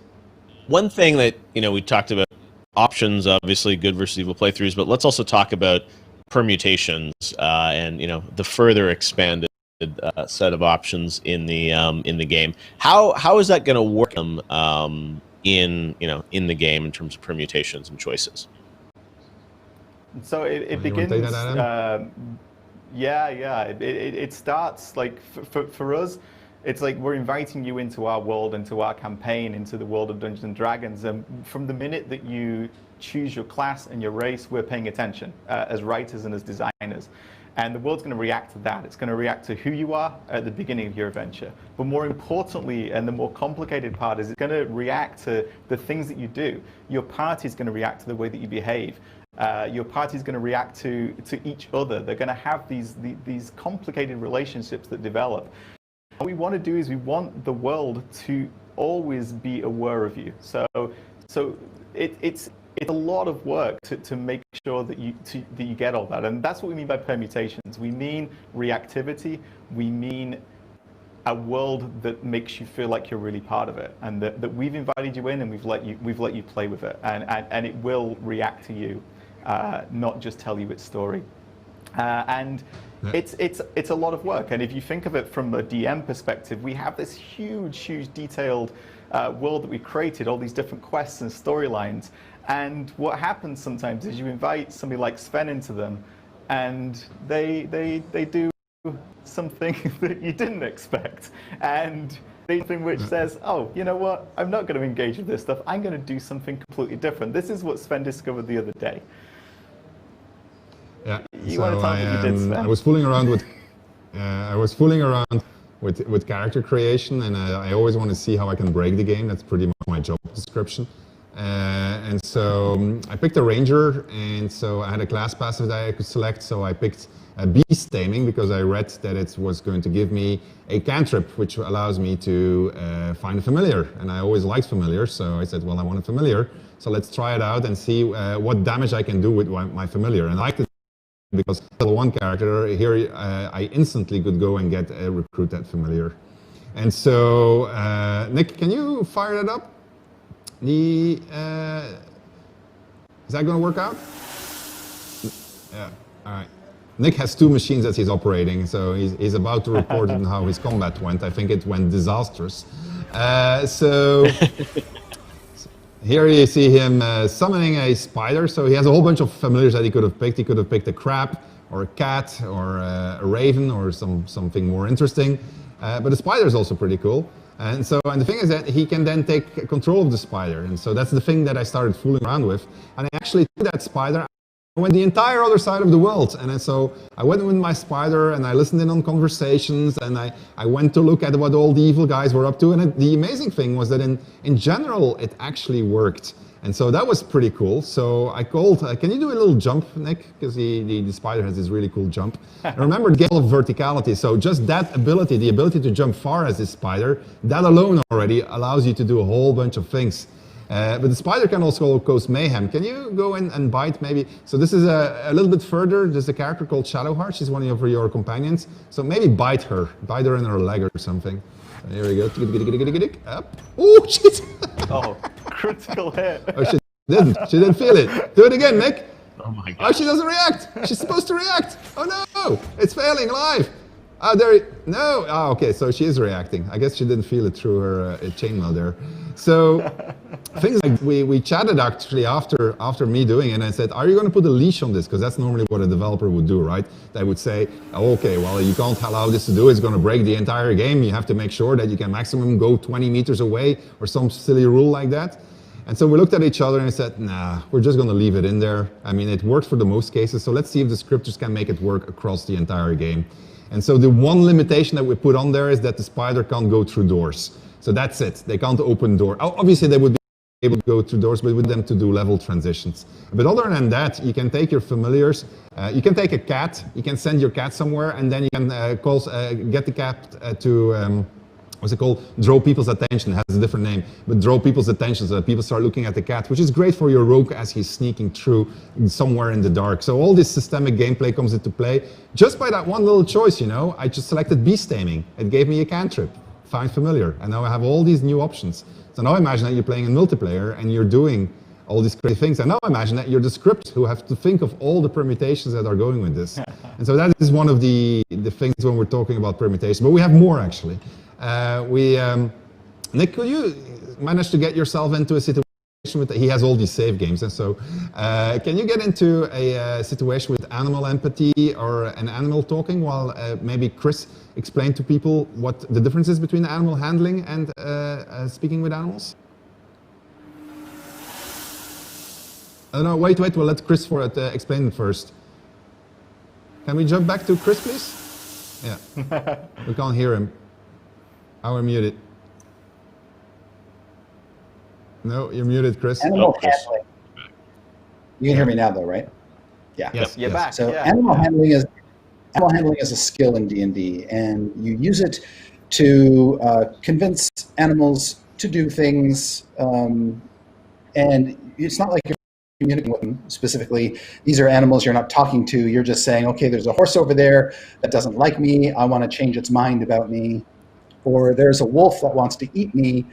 One thing that, you know, we talked about options, obviously good versus evil playthroughs, but let's also talk about permutations and, you know, the further expanded set of options in the game. How is that going to work in the game in terms of permutations and choices? So it begins. It starts like for us. It's like we're inviting you into our world, into our campaign, into the world of Dungeons & Dragons. And from the minute that you choose your class and your race, we're paying attention as writers and as designers. And the world's going to react to that. It's going to react to who you are at the beginning of your adventure. But more importantly, and the more complicated part, is it's going to react to the things that you do. Your party is going to react to the way that you behave. Your party is going to react to each other. They're going to have these complicated relationships that develop. What we want to do is we want the world to always be aware of you. So it's a lot of work to make sure that you get all that, and that's what we mean by permutations. We mean reactivity. We mean a world that makes you feel like you're really part of it, and that we've invited you in and we've let you play with it, and it will react to you, not just tell you its story. It's a lot of work, and if you think of it from a DM perspective, we have this huge detailed world that we created, all these different quests and storylines. And what happens sometimes is you invite somebody like Sven into them, and they do something that you didn't expect, and something which says, oh, you know what? I'm not going to engage with this stuff. I'm going to do something completely different. This is what Sven discovered the other day. Yeah, you want to tell me what you did, Sven? I was fooling around with character creation, and I always want to see how I can break the game. That's pretty much my job description. And so I picked a ranger, and so I had a class passive that I could select. So I picked beast taming because I read that it was going to give me a cantrip, which allows me to find a familiar. And I always liked familiars, so I said, well, I want a familiar. So let's try it out and see what damage I can do with my familiar. And I liked it because level 1 character, here I instantly could go and get a recruit that familiar. And so, Nick, can you fire that up? Is that going to work out? Yeah, all right. Nick has 2 machines that he's operating, so he's about to report on how his combat went. I think it went disastrous. So here you see him summoning a spider. So he has a whole bunch of familiars that he could have picked. He could have picked a crab or a cat or a raven or something more interesting. But the spider is also pretty cool. And the thing is that he can then take control of the spider. And so that's the thing that I started fooling around with. And I actually took that spider, I went the entire other side of the world. And so I went with my spider and I listened in on conversations, and I went to look at what all the evil guys were up to. And the amazing thing was that in general, it actually worked. And so that was pretty cool. So I called, can you do a little jump, Nick? Because the spider has this really cool jump. And remember the gale of verticality. So just that ability, the ability to jump far as this spider, that alone already allows you to do a whole bunch of things. But the spider can also cause mayhem. Can you go in and bite maybe? So this is a little bit further. There's a character called Shadowheart. She's one of your companions. So maybe bite her in her leg or something. So here we go. Up. Oh, shit. Oh, critical hit. Oh, she didn't feel it. Do it again, Nick. Oh my god. Oh, she doesn't react. She's supposed to react. Oh no, it's failing live. Oh, no. Oh, okay, so she is reacting. I guess she didn't feel it through her chainmail there. So things like we chatted actually after me doing it, and I said, are you going to put a leash on this? Because that's normally what a developer would do, right? They would say, oh, okay, well, you can't allow this to do. It's going to break the entire game. You have to make sure that you can maximum go 20 meters away or some silly rule like that. And so we looked at each other and said, nah, we're just going to leave it in there. I mean, it works for the most cases, so let's see if the scripters can make it work across the entire game. And so the one limitation that we put on there is that the spider can't go through doors. So that's it. They can't open doors. Obviously, they would be able to go through doors, but with them to do level transitions. But other than that, you can take your familiars. You can take a cat. You can send your cat somewhere, and then you can get the cat to... what's it called? Draw people's attention. It has a different name, but draw people's attention so that people start looking at the cat, which is great for your rogue as he's sneaking through somewhere in the dark. So all this systemic gameplay comes into play just by that one little choice, you know. I just selected beast taming. It gave me a cantrip, find familiar, and now I have all these new options. So now imagine that you're playing in multiplayer and you're doing all these crazy things. And now imagine that you're the script who have to think of all the permutations that are going with this. And so that is one of the things when we're talking about permutation. But we have more actually. Nick, could you manage to get yourself into a situation with, he has all these save games, and so can you get into a situation with animal empathy or an animal talking while maybe Chris explained to people what the difference is between animal handling and speaking with animals? No, wait, we'll let Chris explain it first. Can we jump back to Chris, please? Yeah, we can't hear him. Oh, we're muted. No, you're muted, Chris. Animal handling. You can hear me now, though, right? Yeah. Yes, you're back. So yeah. animal handling is a skill in D&D, and you use it to convince animals to do things. And it's not like you're communicating with them specifically. These are animals you're not talking to. You're just saying, okay, there's a horse over there that doesn't like me. I want to change its mind about me. Or there's a wolf that wants to eat me.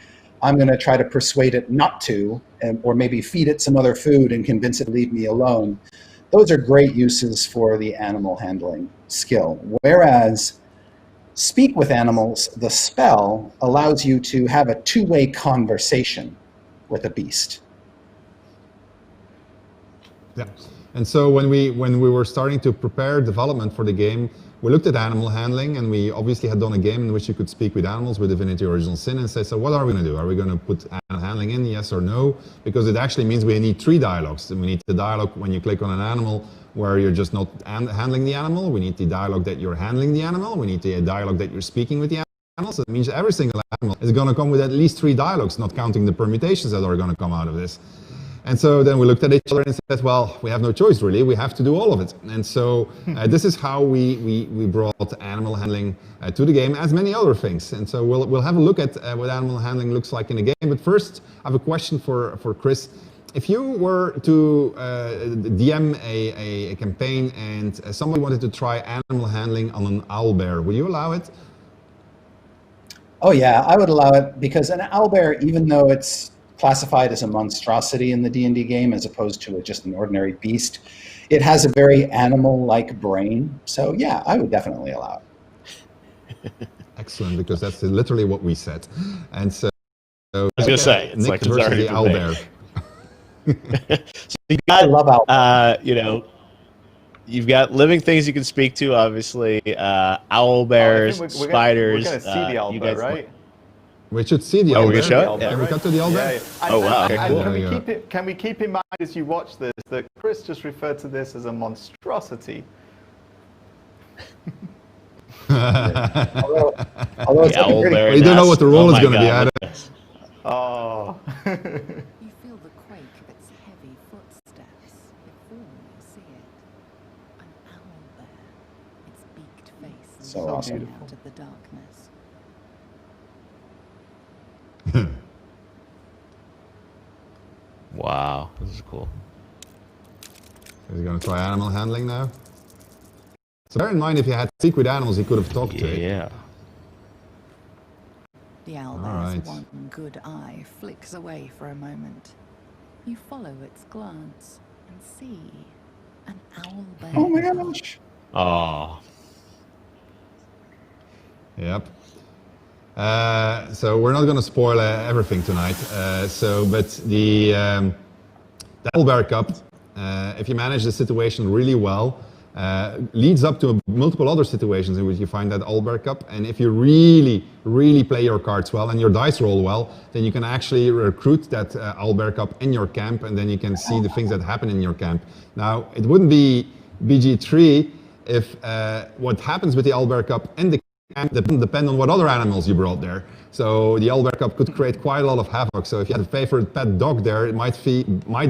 I'm going to try to persuade it not to, or maybe feed it some other food and convince it to leave me alone. Those are great uses for the animal handling skill. Whereas speak with animals, the spell allows you to have a two-way conversation with a beast. Yeah, and so when we were starting to prepare development for the game, we looked at animal handling, and we obviously had done a game in which you could speak with animals with Divinity Original Sin, and say, so what are we going to do? Are we going to put animal handling in, yes or no? Because it actually means we need three dialogues. And we need the dialogue when you click on an animal where you're just not handling the animal. We need the dialogue that you're handling the animal. We need the dialogue that you're speaking with the animal. So it means every single animal is going to come with at least three dialogues, not counting the permutations that are going to come out of this. And so then we looked at each other and said, well, we have no choice really, we have to do all of it. And so this is how we brought animal handling to the game, as many other things. And so we'll have a look at what animal handling looks like in the game. But first, I have a question for Chris. If you were to DM a campaign and somebody wanted to try animal handling on an owlbear, would you allow it? Oh yeah, I would allow it, because an owlbear, even though it's classified as a monstrosity in the D&D game as opposed to just an ordinary beast, it has a very animal-like brain. So yeah, I would definitely allow it. Excellent, because that's literally what we said. And so I was going to say, it's Nick like it's versus already the owlbear. So you got, I love owlbear. you know, you've got living things you can speak to, obviously, owl bears, spiders. We're going to see the owlbear, right? We should see the owlbear. owlbear. We show it? Can we cut to the owlbear? Yeah. Oh, wow. Okay, cool. Can we keep in mind as you watch this that Chris just referred to this as a monstrosity? Although it's owl bear. You don't know what the role is going to be, Adam. Oh. You feel the quake of its heavy footsteps before you see it. An owl bear, its beaked face So looking awesome. out of the darkness. Wow, this is cool. Is he going to try animal handling now? So bear in mind, if you had speak with animals, he could have talked to it. Yeah. The owlbear's one good eye flicks away for a moment. You follow its glance and see an owlbear. Oh my gosh. Oh. Yep. So we're not going to spoil everything tonight. But the Owlbear Cup, if you manage the situation really well, leads up to multiple other situations in which you find that Owlbear Cup. And if you really, really play your cards well and your dice roll well, then you can actually recruit that Owlbear Cup in your camp, and then you can see the things that happen in your camp. Now, it wouldn't be BG3 if what happens with the Owlbear Cup in the camp depend on what other animals you brought there. So the Owlbear Cup could create quite a lot of havoc. So if you had a favorite pet dog there, it might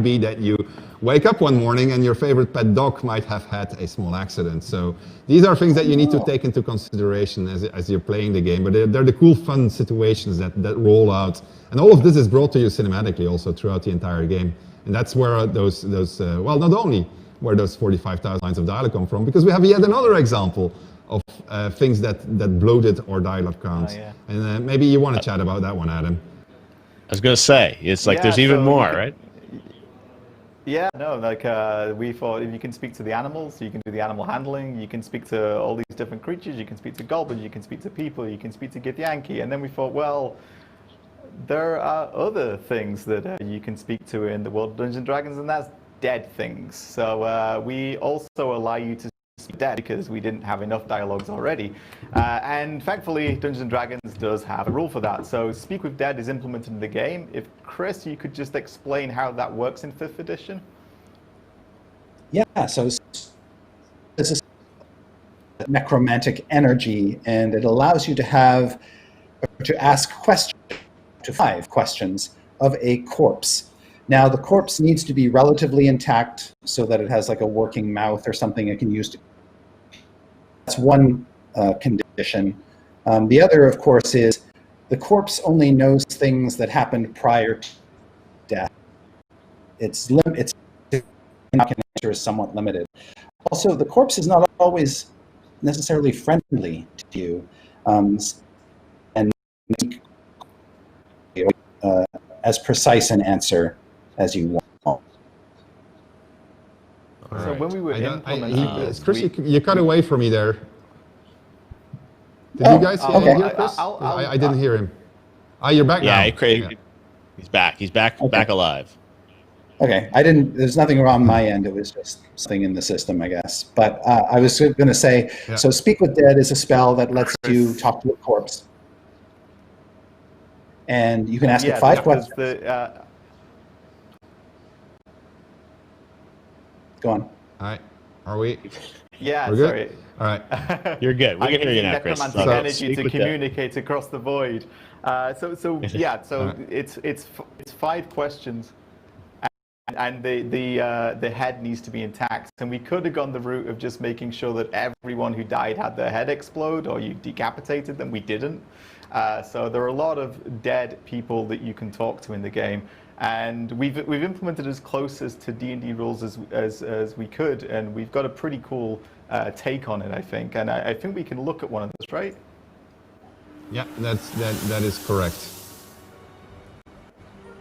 be that you wake up one morning and your favorite pet dog might have had a small accident. So these are things that you need to take into consideration as you're playing the game. But they're the cool, fun situations that roll out. And all of this is brought to you cinematically also throughout the entire game. And that's where those well, not only where those 45,000 lines of dialogue come from, because we have yet another example of things that bloated our dialogue count. Yeah. And maybe you want to chat about that one, Adam. I was going to say, it's like there's even more, right? Yeah, no, like we thought if you can speak to the animals, you can do the animal handling, you can speak to all these different creatures, you can speak to goblins, you can speak to people, you can speak to Githyanki, and then we thought, well, there are other things that you can speak to in the world of Dungeons & Dragons, and that's dead things. So we also allow you to speak dead because we didn't have enough dialogues already. And thankfully, Dungeons & Dragons does have a rule for that. So Speak with Dead is implemented in the game. If Chris, you could just explain how that works in 5th edition? Yeah, so this is necromantic energy, and it allows you to ask questions, to 5 questions of a corpse. Now, the corpse needs to be relatively intact so that it has like a working mouth or something it can use to. That's one condition. The other, of course, is the corpse only knows things that happened prior to death. Its answer is somewhat limited. Also, the corpse is not always necessarily friendly to you, and as precise an answer as you want. So when we were implementing this, Chris, you cut away from me there. Did you guys hear Chris? I didn't hear him. You're back now. Yeah, he's back. He's back alive. Okay, there's nothing wrong on my end. It was just something in the system, I guess. But I was going to say, so Speak with Dead is a spell that lets you talk to a corpse. And you can ask it 5 questions. Go on. All right. Are we? Yeah, We're good? sorry. All right. You're good. We can hear you now, Chris. Necromantic energy to communicate across the void. It's 5 questions, and the head needs to be intact. And we could have gone the route of just making sure that everyone who died had their head explode, or you decapitated them. We didn't. So there are a lot of dead people that you can talk to in the game. And we've implemented as close as to D&D rules as we could, and we've got a pretty cool take on it, I think. And I think we can look at one of those, right? Yeah, that is correct.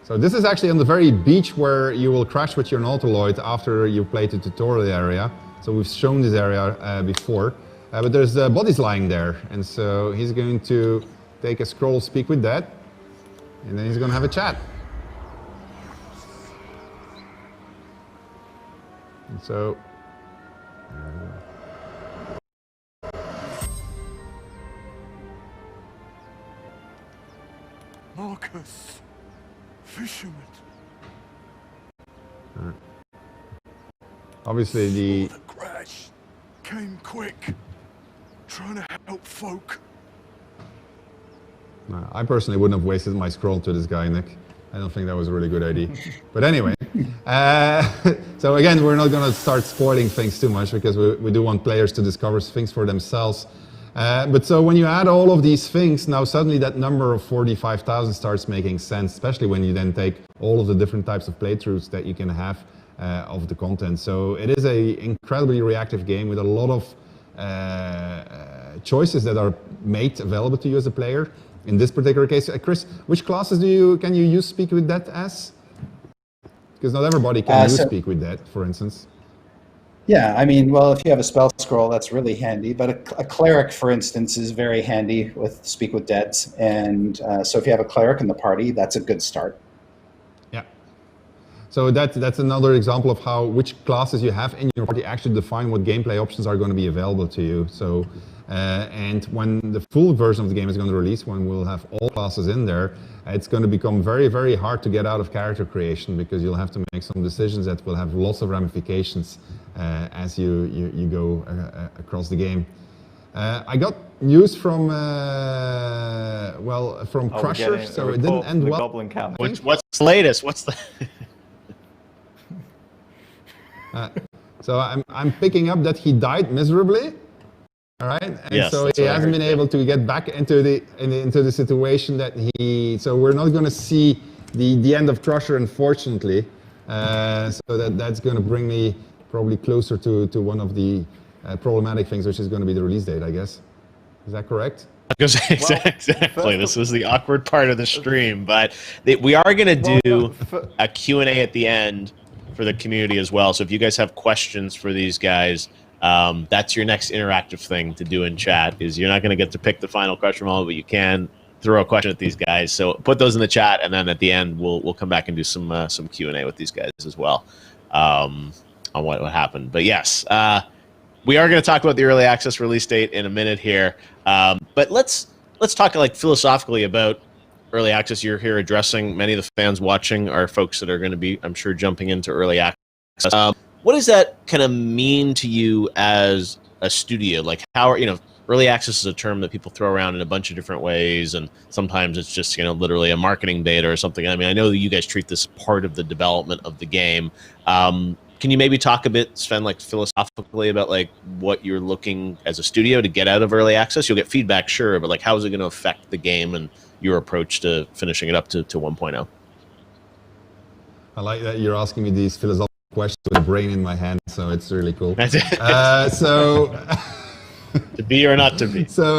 So this is actually on the very beach where you will crash with your Nautiloid after you played the tutorial area. So we've shown this area before, but there's bodies lying there, and so he's going to take a scroll, Speak with Dead, and then he's going to have a chat. And so, Marcus, fisherman. Obviously The crash came quick, trying to help folk. I personally wouldn't have wasted my scroll to this guy, Nick. I don't think that was a really good idea. But anyway, so again, we're not going to start spoiling things too much because we do want players to discover things for themselves. But so when you add all of these things, now suddenly that number of 45,000 starts making sense, especially when you then take all of the different types of playthroughs that you can have of the content. So it is an incredibly reactive game with a lot of choices that are made available to you as a player. In this particular case, Chris, which classes can you use Speak with Dead as? Because not everybody can use Speak with Dead, for instance. Yeah, I mean, well, if you have a spell scroll, that's really handy. But a cleric, for instance, is very handy with Speak with Deads. And so if you have a cleric in the party, that's a good start. Yeah. So that's another example of how which classes you have in your party actually define what gameplay options are going to be available to you. So, and when the full version of the game is going to release, when we'll have all classes in there, it's going to become very, very hard to get out of character creation because you'll have to make some decisions that will have lots of ramifications as you go across the game. I got news from from Crusher, so it didn't end well. Goblin camp. What's the latest? What's the? So I'm picking up that he died miserably. All right, and yes, so he hasn't been able to get back into the situation that he. So we're not going to see the end of Crusher, unfortunately. So that's going to bring me probably closer to one of the problematic things, which is going to be the release date, I guess. Is that correct? Exactly. This is the awkward part of the stream, but we are going to do a Q&A at the end for the community as well. So if you guys have questions for these guys, that's your next interactive thing to do in chat. Is you're not going to get to pick the final question moment, but you can throw a question at these guys. So put those in the chat, and then at the end we'll come back and do some Q&A with these guys as well on what happened. But yes, we are going to talk about the early access release date in a minute here. But let's talk like philosophically about early access. You're here addressing many of the fans watching are folks that are going to be, I'm sure, jumping into early access. What does that kind of mean to you as a studio? Like, how are, early access is a term that people throw around in a bunch of different ways, and sometimes it's just, literally a marketing beta or something. I mean, I know that you guys treat this part of the development of the game. Can you maybe talk a bit, Sven, like philosophically about like what you're looking as a studio to get out of early access? You'll get feedback, sure, but like how is it going to affect the game and your approach to finishing it up to 1.0? I like that you're asking me these philosophical questions with a brain in my hand, so it's really cool. That's it. To be or not to be. So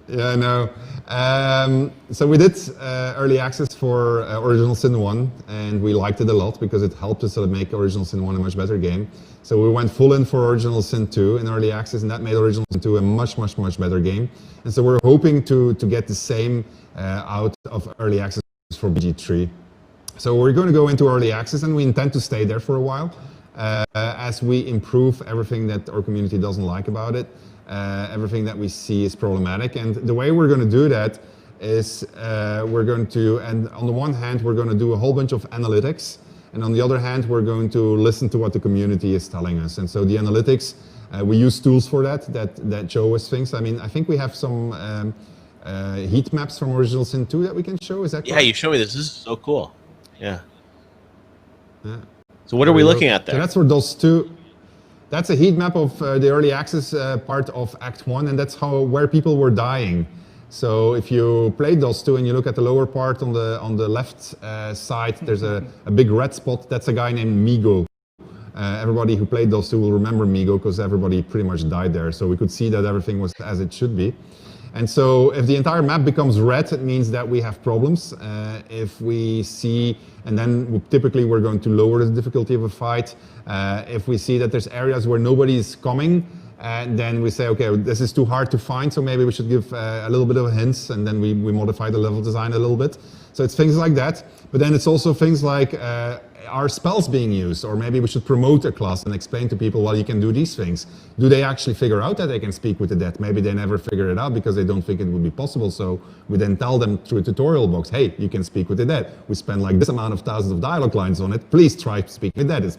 yeah, I know. So we did early access for Original Sin 1, and we liked it a lot because it helped us to make Original Sin 1 a much better game. So we went full in for Original Sin 2 in early access, and that made Original Sin 2 a much, much, much better game. And so we're hoping to get the same out of early access for BG3. So we're going to go into early access, and we intend to stay there for a while as we improve everything that our community doesn't like about it. Everything that we see is problematic, and the way we're going to do that is we're going to, and on the one hand, we're going to do a whole bunch of analytics, and on the other hand, we're going to listen to what the community is telling us. And so the analytics, we use tools for that show us things. I mean, I think we have some heat maps from Original Sin 2 that we can show. Is that correct? Yeah, you show me this. This is so cool. Yeah. So what are we looking at there? So that's for those two. That's a heat map of the early access part of Act 1, and that's where people were dying. So if you played those two and you look at the lower part on the left side, there's a big red spot. That's a guy named Migo. Everybody who played those two will remember Migo because everybody pretty much died there. So we could see that everything was as it should be. And so if the entire map becomes red, it means that we have problems. If we see, and then typically we're going to lower the difficulty of a fight. If we see that there's areas where nobody's coming, then we say, okay, this is too hard to find, so maybe we should give a little bit of hints, and then we modify the level design a little bit. So it's things like that. But then it's also things like, are spells being used? Or maybe we should promote a class and explain to people, well, you can do these things. Do they actually figure out that they can speak with the dead? Maybe they never figure it out because they don't think it would be possible. So we then tell them through a tutorial box, hey, you can speak with the dead. We spend like this amount of thousands of dialogue lines on it. Please try to speak with the dead. It's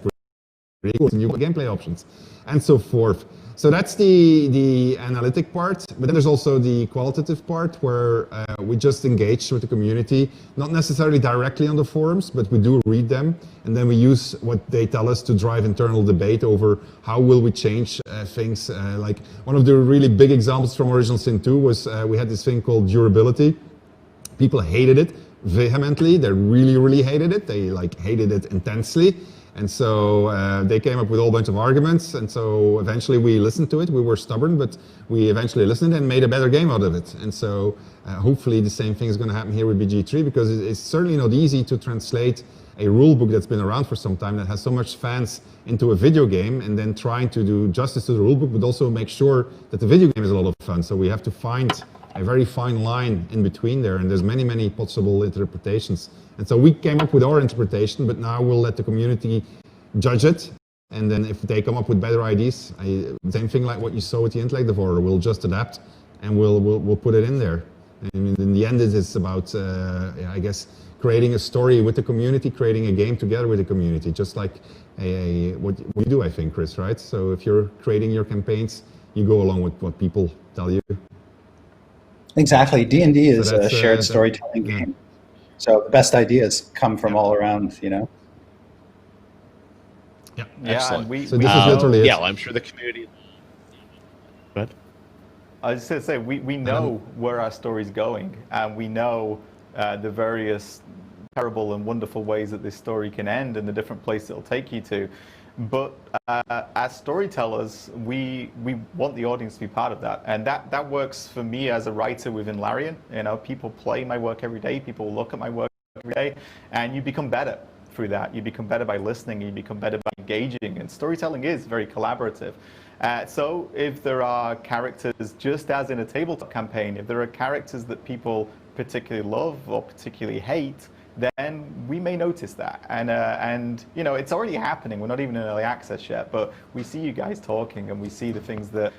pretty cool. New gameplay options and so forth. So that's the analytic part, but then there's also the qualitative part where we just engage with the community, not necessarily directly on the forums, but we do read them, and then we use what they tell us to drive internal debate over how will we change things. Like one of the really big examples from Original Sin 2 was we had this thing called durability. People hated it vehemently. They really, really hated it. They like hated it intensely. And so they came up with a whole bunch of arguments, and so eventually we listened to it. We were stubborn, but we eventually listened and made a better game out of it. And so hopefully the same thing is going to happen here with BG3, because it's certainly not easy to translate a rule book that's been around for some time that has so much fans into a video game, and then trying to do justice to the rule book, but also make sure that the video game is a lot of fun. So we have to find a very fine line in between there, and there's many possible interpretations. And so we came up with our interpretation, but now we'll let the community judge it. And then if they come up with better ideas, same thing like what you saw with the Intellect Devourer, we'll just adapt and we'll put it in there. And in the end, it is about, I guess, creating a story with the community, creating a game together with the community, just like what you do, I think, Chris, right? So if you're creating your campaigns, you go along with what people tell you. Exactly. D&D is a shared storytelling game. So the best ideas come from all around, you know? Yeah, excellent. So this is literally it. Yeah, well, I'm sure the community... But I was just going to say, we know where our story's going, and we know the various terrible and wonderful ways that this story can end and the different places it'll take you to. But as storytellers, we want the audience to be part of that. And that works for me as a writer within Larian. You know, people play my work every day, people look at my work every day, and you become better through that. You become better by listening, you become better by engaging, and storytelling is very collaborative. So if there are characters, just as in a tabletop campaign, if there are characters that people particularly love or particularly hate, then we may notice that. And you know, it's already happening. We're not even in early access yet, but we see you guys talking, and we see the things that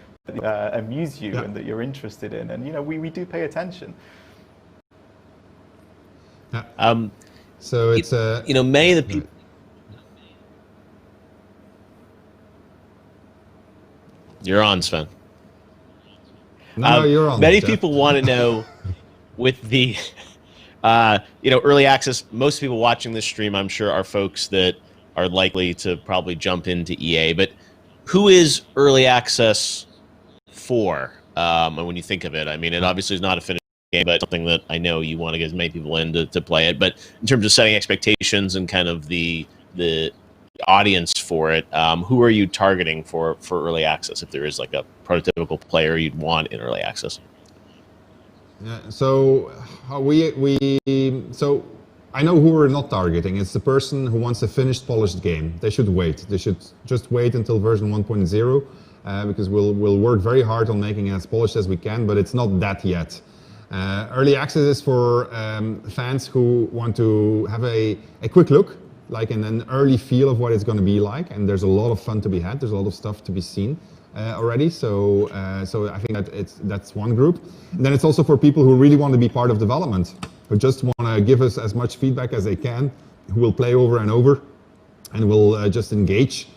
amuse you and that you're interested in, and you know, we do pay attention. So it's you know, many of the people. You're on, Sven. No, you're on. Many people want to know, with the, you know, early access. Most people watching this stream, I'm sure, are folks that are likely to probably jump into EA. But who is early access for? And when you think of it, I mean, it obviously is not a finished game, but something that I know you want to get as many people in to play it. But in terms of setting expectations and kind of the audience for it, who are you targeting for early access, if there is like a prototypical player you'd want in early access? Yeah, so so I know who we're not targeting. It's the person who wants a finished, polished game. They should wait. They should just wait until version 1.0, because we'll work very hard on making it as polished as we can, but it's not that yet. Early access is for fans who want to have a quick look, like in an early feel of what it's going to be like, and there's a lot of fun to be had. There's a lot of stuff to be seen already. So I think that's one group. And then it's also for people who really want to be part of development, who just want to give us as much feedback as they can, who will play over and over, and will just engage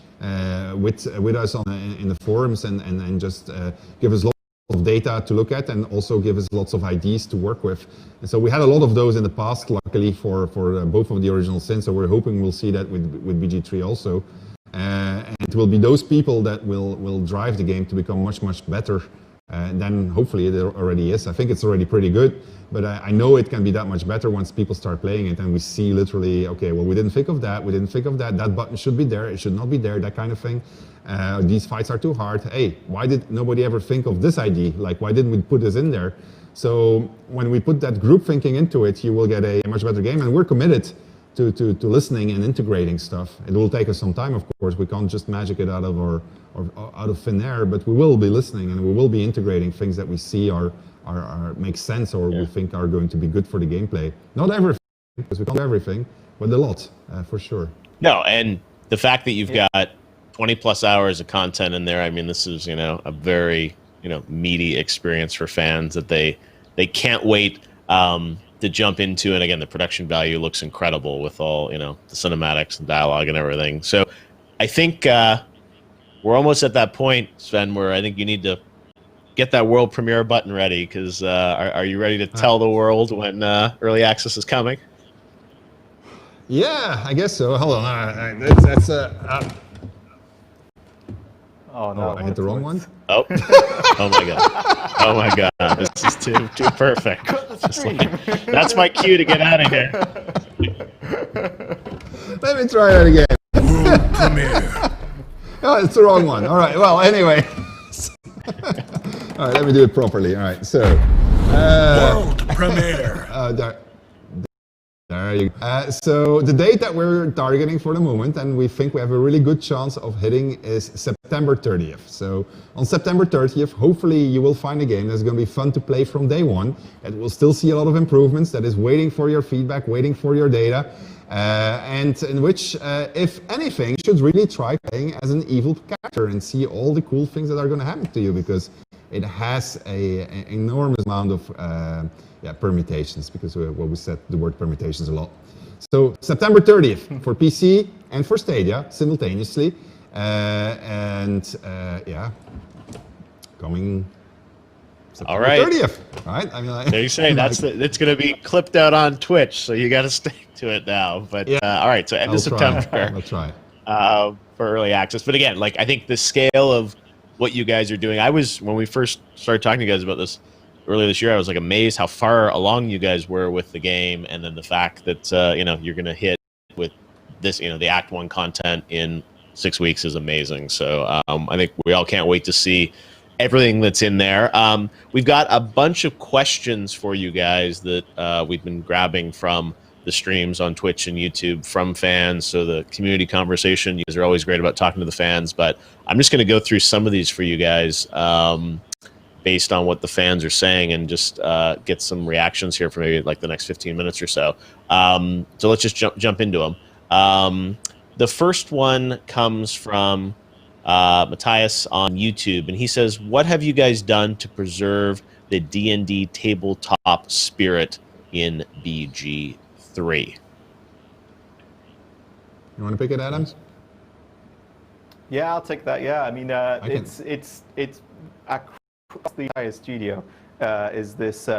with us in the forums and just give us lots of data to look at, and also give us lots of ideas to work with. And so we had a lot of those in the past, luckily for both of the original sins. So we're hoping we'll see that with BG3 also. And it will be those people that will drive the game to become much better than hopefully it already is. I think it's already pretty good, but I know it can be that much better once people start playing it and we see literally, okay, well, we didn't think of that, that button should be there, it should not be there, that kind of thing. These fights are too hard. Hey, why did nobody ever think of this idea? Like, why didn't we put this in there? So when we put that group thinking into it, you will get a much better game, and we're committed to listening and integrating stuff. It will take us some time, of course. We can't just magic it out of thin air, but we will be listening and we will be integrating things that we see are make sense or we think are going to be good for the gameplay. Not everything, because we can't do everything, but a lot, for sure. No, and the fact that you've got 20 plus hours of content in there, I mean, this is, a very, meaty experience for fans that they can't wait to jump into. And again, the production value looks incredible with all, the cinematics and dialogue and everything. So I think we're almost at that point, Sven, where I think you need to get that world premiere button ready, because are you ready to tell the world when early access is coming? Yeah, I guess so. Hold on. Oh no, I hit the wrong one. Oh, oh my god! Oh my god! This is too perfect. That's my cue to get out of here. Let me try that again. World premiere. Oh, it's the wrong one. All right. Well, anyway. All right. Let me do it properly. All right. So. World premiere. There you go. So the date that we're targeting for the moment, and we think we have a really good chance of hitting, is September 30th. So on September 30th, hopefully you will find a game that's going to be fun to play from day one. That will still see a lot of improvements, that is waiting for your feedback, waiting for your data, and in which, if anything, you should really try playing as an evil character and see all the cool things that are going to happen to you, because it has an enormous amount of permutations, because we said the word permutations a lot. So September 30th for PC and for Stadia simultaneously, coming September all right. 30th, right? I mean, like, They say it's going to be clipped out on Twitch, so you got to stick to it now. But all right, so end of September. I'll try. For early access. But again, like I think the scale of what you guys are doing, when we first started talking to you guys about this earlier this year, I was like amazed how far along you guys were with the game, and then the fact that you're going to hit with this, the Act 1 content in 6 weeks is amazing. So I think we all can't wait to see everything that's in there. We've got a bunch of questions for you guys that we've been grabbing from the streams on Twitch and YouTube from fans. So the community conversation, you guys are always great about talking to the fans, but I'm just going to go through some of these for you guys based on what the fans are saying, and just get some reactions here for maybe like the next 15 minutes or so. So let's just jump into them. The first one comes from Matthias on YouTube, and he says, what have you guys done to preserve the D&D tabletop spirit in BG3? You want to pick it, Adams? Yeah, I'll take that. Yeah, I mean, it's across the entire studio is this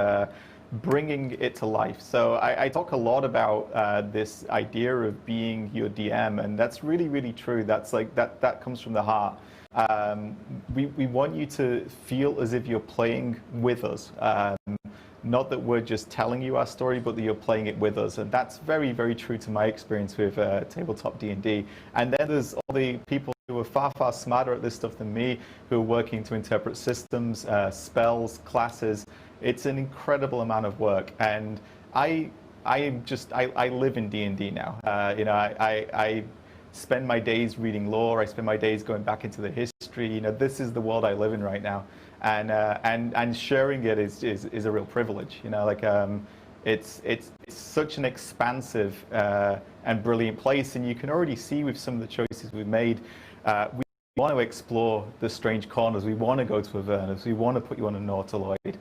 bringing it to life. So I talk a lot about this idea of being your DM, and that's really, really true. That's like that comes from the heart. We want you to feel as if you're playing with us. Not that we're just telling you our story, but that you're playing it with us. And that's very, very true to my experience with tabletop D&D. And then there's all the people who are far, far smarter at this stuff than me, who are working to interpret systems, spells, classes. It's an incredible amount of work. And I live in D&D now. I spend my days reading lore. I spend my days going back into the history. This is the world I live in right now. And sharing it is a real privilege. It's such an expansive and brilliant place, and you can already see with some of the choices we've made. We want to explore the strange corners. We want to go to Avernus. We want to put you on a Nautiloid.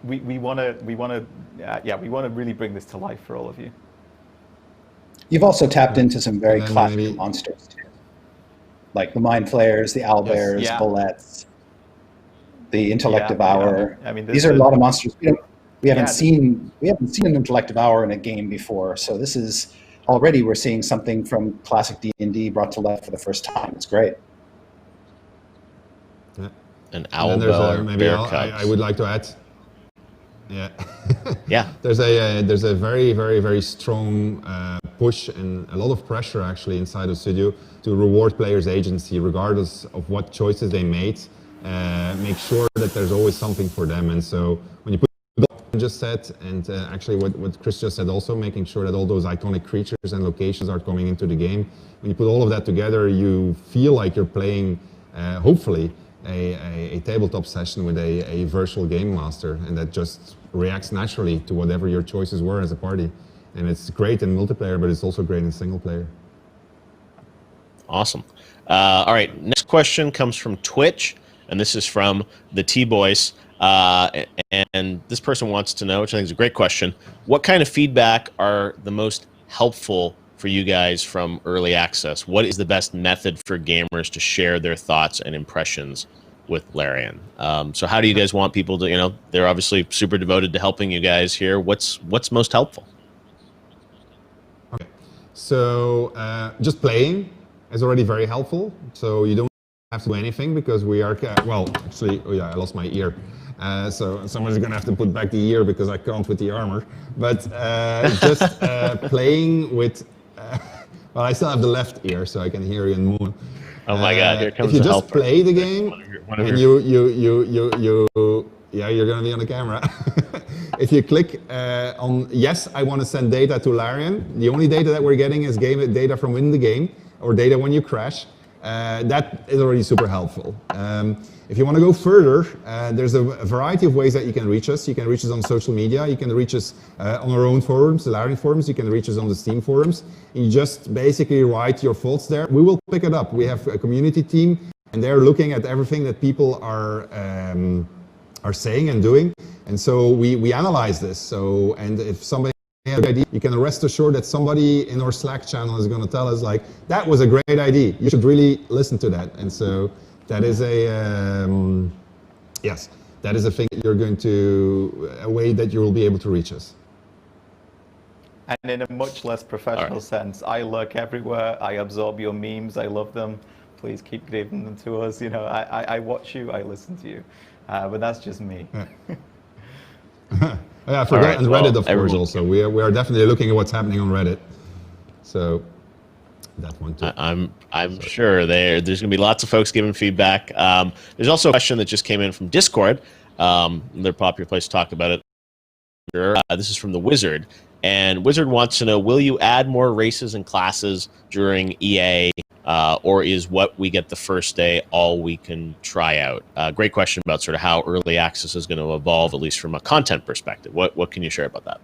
We want to really bring this to life for all of you. You've also tapped into some very classic monsters too, like the Mind Flayers, the Owlbears, Bullets, the Intellect Devour. I mean, these are a lot of monsters. We haven't seen an Intellect Devour in a game before, so this is already we're seeing something from classic D&D brought to life for the first time. It's great. Yeah. An Owlbear. Maybe I would like to add. Yeah. Yeah. There's a very, very, very strong push and a lot of pressure actually inside the studio to reward players' agency regardless of what choices they made. Make sure that there's always something for them. And so when you put what you just said, and actually what Chris just said also, making sure that all those iconic creatures and locations are coming into the game. When you put all of that together, you feel like you're playing, hopefully, a tabletop session with a virtual game master, and that just reacts naturally to whatever your choices were as a party. And it's great in multiplayer, but it's also great in single player. Awesome. All right, next question comes from Twitch, and this is from the T-Boys. And this person wants to know, which I think is a great question, what kind of feedback are the most helpful for you guys from early access? What is the best method for gamers to share their thoughts and impressions with Larian? So how do you guys want people to, they're obviously super devoted to helping you guys here. What's most helpful? Okay, so just playing is already very helpful. So you don't have to do anything because we are, well, actually, oh yeah, I lost my ear. So someone's gonna have to put back the ear because I can't with the armor. But just playing with, well, I still have the left ear, so I can hear you more. Oh my God! Here comes if you the just helper. play the game, and you, yeah, you're gonna be on the camera. if you click on yes, I want to send data to Larian, the only data that we're getting is data from within the game, or data when you crash. That is already super helpful. If you want to go further, there's a variety of ways that you can reach us. You can reach us on social media. You can reach us on our own forums, the Larian forums. You can reach us on the Steam forums. You just basically write your thoughts there. We will pick it up. We have a community team, and they're looking at everything that people are saying and doing. And so we analyze this. So, and if somebody has a good idea, you can rest assured that somebody in our Slack channel is going to tell us like, that was a great idea. You should really listen to that. And so that is yes, that is a thing that you're going to, a way that you will be able to reach us. And in a much less professional sense, I lurk everywhere. I absorb your memes. I love them. Please keep giving them to us. You know, I watch you. I listen to you. But that's just me. Yeah. Yeah, for and Reddit, of course, also. We are definitely looking at what's happening on Reddit. So that one too. I'm sure there's going to be lots of folks giving feedback. There's also a question that just came in from Discord. They're a popular place to talk about it. This is from the Wizard. And Wizard wants to know, will you add more races and classes during EA, or is what we get the first day all we can try out? Great question about sort of how early access is going to evolve, at least from a content perspective. What can you share about that?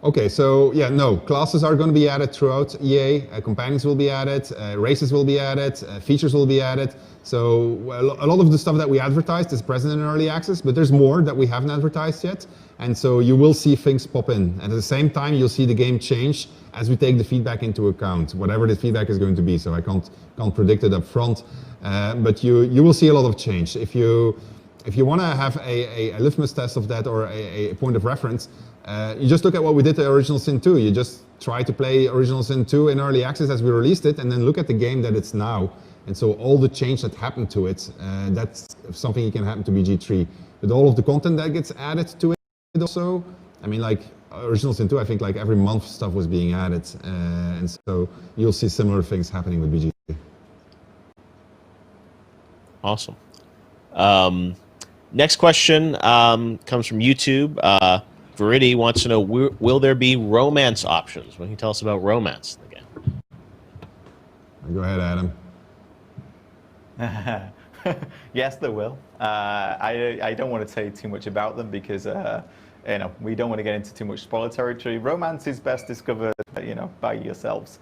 Okay, so yeah, no, classes are going to be added throughout EA, companions will be added, races will be added, features will be added. So a lot of the stuff that we advertised is present in early access, but there's more that we haven't advertised yet. And so you will see things pop in. And at the same time, you'll see the game change as we take the feedback into account, whatever the feedback is going to be. So I can't predict it up front, but you will see a lot of change. If you want to have a litmus test of that, or a point of reference, you just look at what we did to Original Sin 2. You just try to play Original Sin 2 in early access as we released it, and then look at the game that it's now. And so all the change that happened to it, that's something that can happen to BG3. But all of the content that gets added to it also, I mean, like Original Sin 2, I think like every month stuff was being added. And so you'll see similar things happening with BG3. Awesome. Next question comes from YouTube. Verity wants to know, will there be romance options? What can you tell us about romance again? Go ahead, Adam. Yes, there will. I don't want to tell you too much about them because you know, we don't want to get into too much spoiler territory. Romance is best discovered, you know, by yourselves.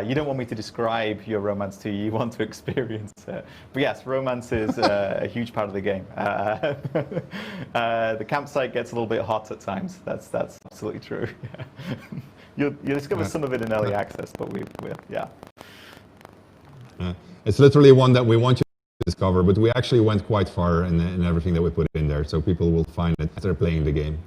You don't want me to describe your romance to you. You want to experience it. But yes, romance is a huge part of the game. The campsite gets a little bit hot at times. That's absolutely true. You'll discover some of it in early access, but yeah. It's literally one that we want you to discover, but we actually went quite far in everything that we put in there, so people will find it as they're playing the game.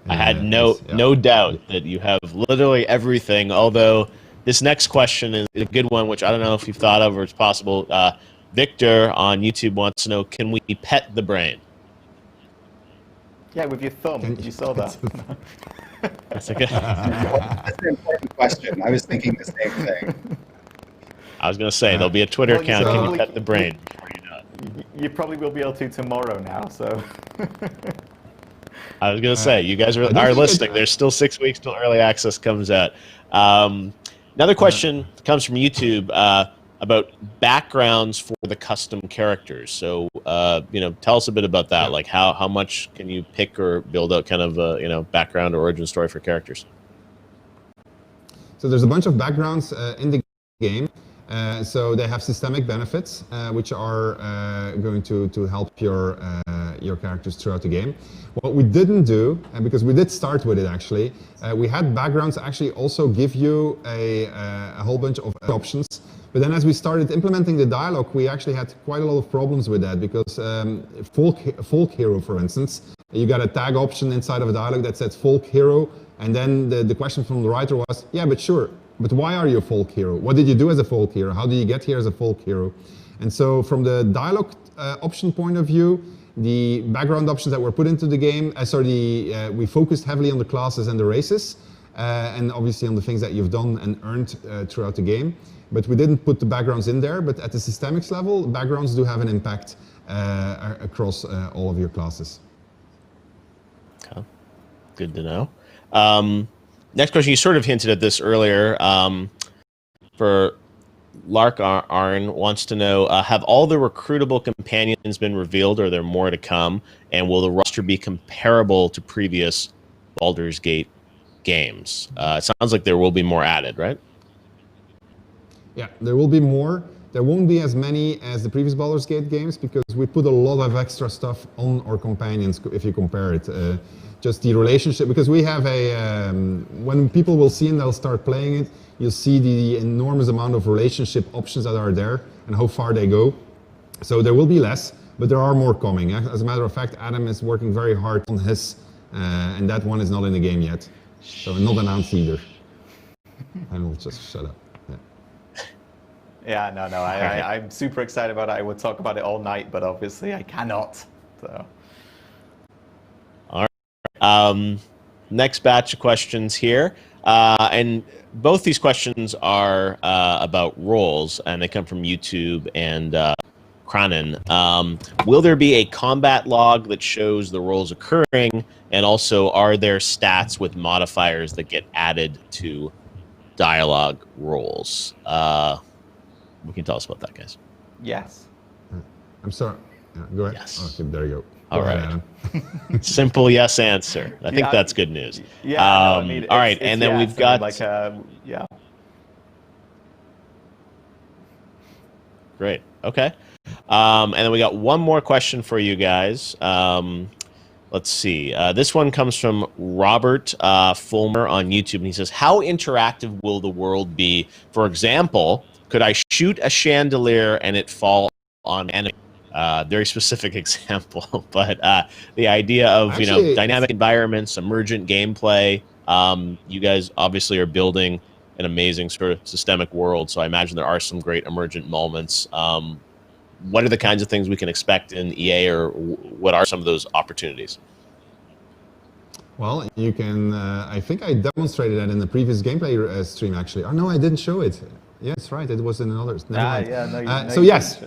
I had no doubt that you have literally everything, although this next question is a good one, which I don't know if you've thought of or it's possible. Victor on YouTube wants to know, can we pet the brain? Yeah, with your thumb. You saw that. That's a good. That's an important question. I was thinking the same thing. I was going to say, there'll be a Twitter account, can you pet the brain? You probably will be able to tomorrow now, so. I was going to say, you guys are listening. There's still 6 weeks till early access comes out. Another question comes from YouTube about backgrounds for the custom characters. So, you know, tell us a bit about that. Like, how much can you pick or build out kind of a, you know, background or origin story for characters? So there's a bunch of backgrounds in the game. So they have systemic benefits, which are going to help your characters throughout the game. What we didn't do, and because we did start with it actually, we had backgrounds actually also give you a whole bunch of options. But then as we started implementing the dialogue, we actually had quite a lot of problems with that because folk hero, for instance, you got a tag option inside of a dialogue that says folk hero, and then the question from the writer was, yeah, but sure, but why are you a folk hero? What did you do as a folk hero? How did you get here as a folk hero? And so from the dialogue option point of view, the background options that were put into the game, we focused heavily on the classes and the races, and obviously on the things that you've done and earned throughout the game. But we didn't put the backgrounds in there, but at the systemics level, backgrounds do have an impact across all of your classes. Good to know. Next question, you sort of hinted at this earlier. For Larian wants to know, have all the recruitable companions been revealed, or are there more to come? And will the roster be comparable to previous Baldur's Gate games? It sounds like there will be more added, right? Yeah, there will be more. There won't be as many as the previous Baldur's Gate games because we put a lot of extra stuff on our companions if you compare it. Just the relationship, because we have a, when people will see and they'll start playing it, you'll see the enormous amount of relationship options that are there and how far they go. So there will be less, but there are more coming. As a matter of fact, Adam is working very hard on his, and that one is not in the game yet. So not announced either. I will just shut up. Yeah, no, I'm super excited about it. I would talk about it all night, but obviously I cannot. So. Next batch of questions here. And both these questions are about roles, and they come from YouTube and Cranon. Will there be a combat log that shows the roles occurring? And also, are there stats with modifiers that get added to dialogue roles? What can you tell us about that, guys? Yes. I'm sorry. Yeah, go ahead. Yes. Okay, there you go. All right. Simple yes answer. I think that's good news. Yeah. No, I mean, all right, and then we've got yeah. Great. Okay. And then we got one more question for you guys. Let's see. This one comes from Robert Fulmer on YouTube, and he says, "How interactive will the world be? For example, could I shoot a chandelier and it fall on enemy?" Very specific example, but the idea of Actually, dynamic environments, emergent gameplay. You guys obviously are building an amazing sort of systemic world, so I imagine there are some great emergent moments. What are the kinds of things we can expect in EA, or what are some of those opportunities? Well, you can. I think I demonstrated that in the previous gameplay stream. Actually, oh no, I didn't show it. Yes, right. It was in another. So yes.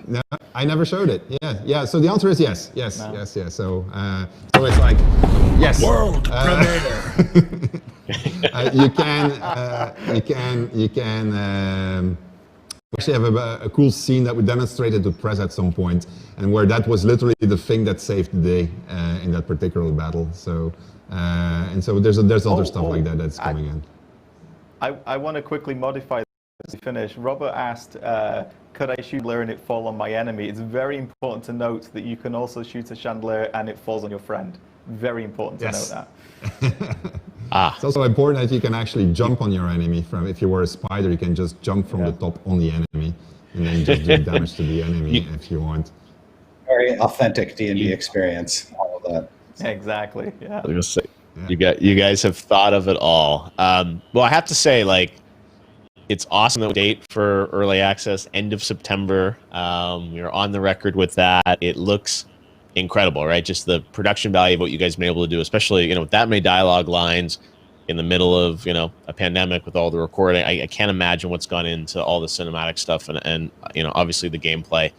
No, I never showed it. Yeah. So the answer is yes. So it's like yes. World premiere. You can actually have a cool scene that we demonstrated to press at some point, and where that was literally the thing that saved the day in that particular battle. So and so there's other stuff like that that's coming in. I want to quickly modify this to finish. Robert asked, could I shoot a chandelier and it fall on my enemy? It's very important to note that you can also shoot a chandelier and it falls on your friend. Very important to note that. It's also important that you can actually jump on your enemy. If you were a spider, you can just jump from the top on the enemy and then just do damage to the enemy if you want. Very authentic D&D experience, all of that. Exactly, yeah. I was gonna say, you guys have thought of it all. Well, I have to say, it's awesome that we date for early access, end of September. You're on the record with that. It looks incredible, right? Just the production value of what you guys have been able to do, especially with that many dialogue lines in the middle of a pandemic with all the recording. I can't imagine what's gone into all the cinematic stuff and obviously the gameplay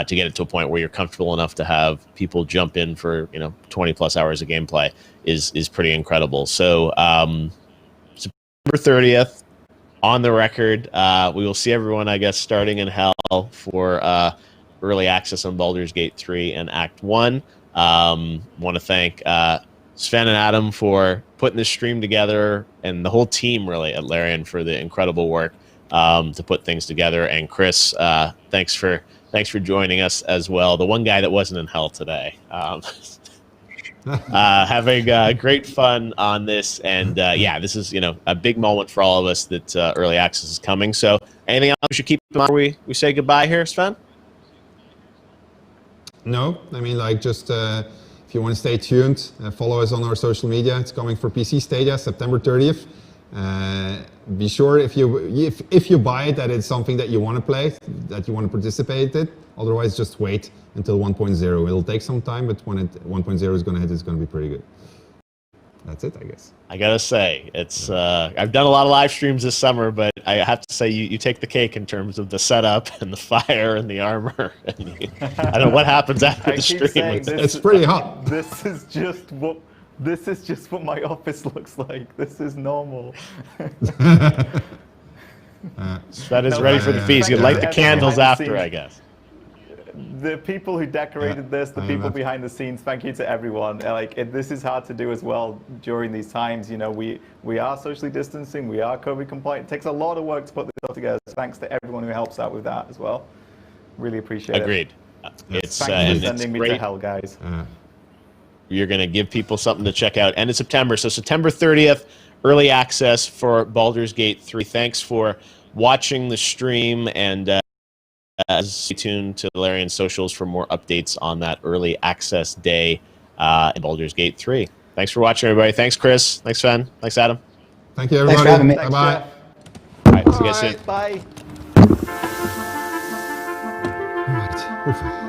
to get it to a point where you're comfortable enough to have people jump in for 20 plus hours of gameplay is pretty incredible. So September 30th. On the record, we will see everyone, I guess, starting in hell for early access on Baldur's Gate 3 and Act 1. Want to thank Sven and Adam for putting this stream together, and the whole team, really, at Larian for the incredible work to put things together. And Chris, thanks for joining us as well. The one guy that wasn't in hell today. Having great fun on this, and this is a big moment for all of us that early access is coming. So anything else we should keep in mind before we say goodbye here, Sven? No, I mean, just if you want to stay tuned, follow us on our social media. It's coming for PC Stadia September 30th. Be sure if you buy it that it's something that you want to play, that you want to participate in. Otherwise, just wait until 1.0. It'll take some time, but when 1.0 is going to hit, it's going to be pretty good. That's it, I guess. I gotta say, it's I've done a lot of live streams this summer, but I have to say you take the cake in terms of the setup and the fire and the armor. And I don't know what happens after the stream. It's pretty hot. This is just what This is just what my office looks like. This is normal. That is ready for the feast. You light the candles after, I guess. The people who decorated this, the people behind the scenes, thank you to everyone. This is hard to do as well during these times. You know, we are socially distancing, we are COVID compliant. It takes a lot of work to put this all together. Thanks to everyone who helps out with that as well. Really appreciate it. Agreed. Thanks for sending me to hell, guys. You're going to give people something to check out. End of September. So September 30th, early access for Baldur's Gate 3. Thanks for watching the stream, and stay tuned to Larian socials for more updates on that early access day in Baldur's Gate 3. Thanks for watching, everybody. Thanks, Chris. Thanks, Sven. Thanks, Adam. Thank you, everybody. Thanks for having me. Bye-bye. All right, see you guys soon. Bye. All right.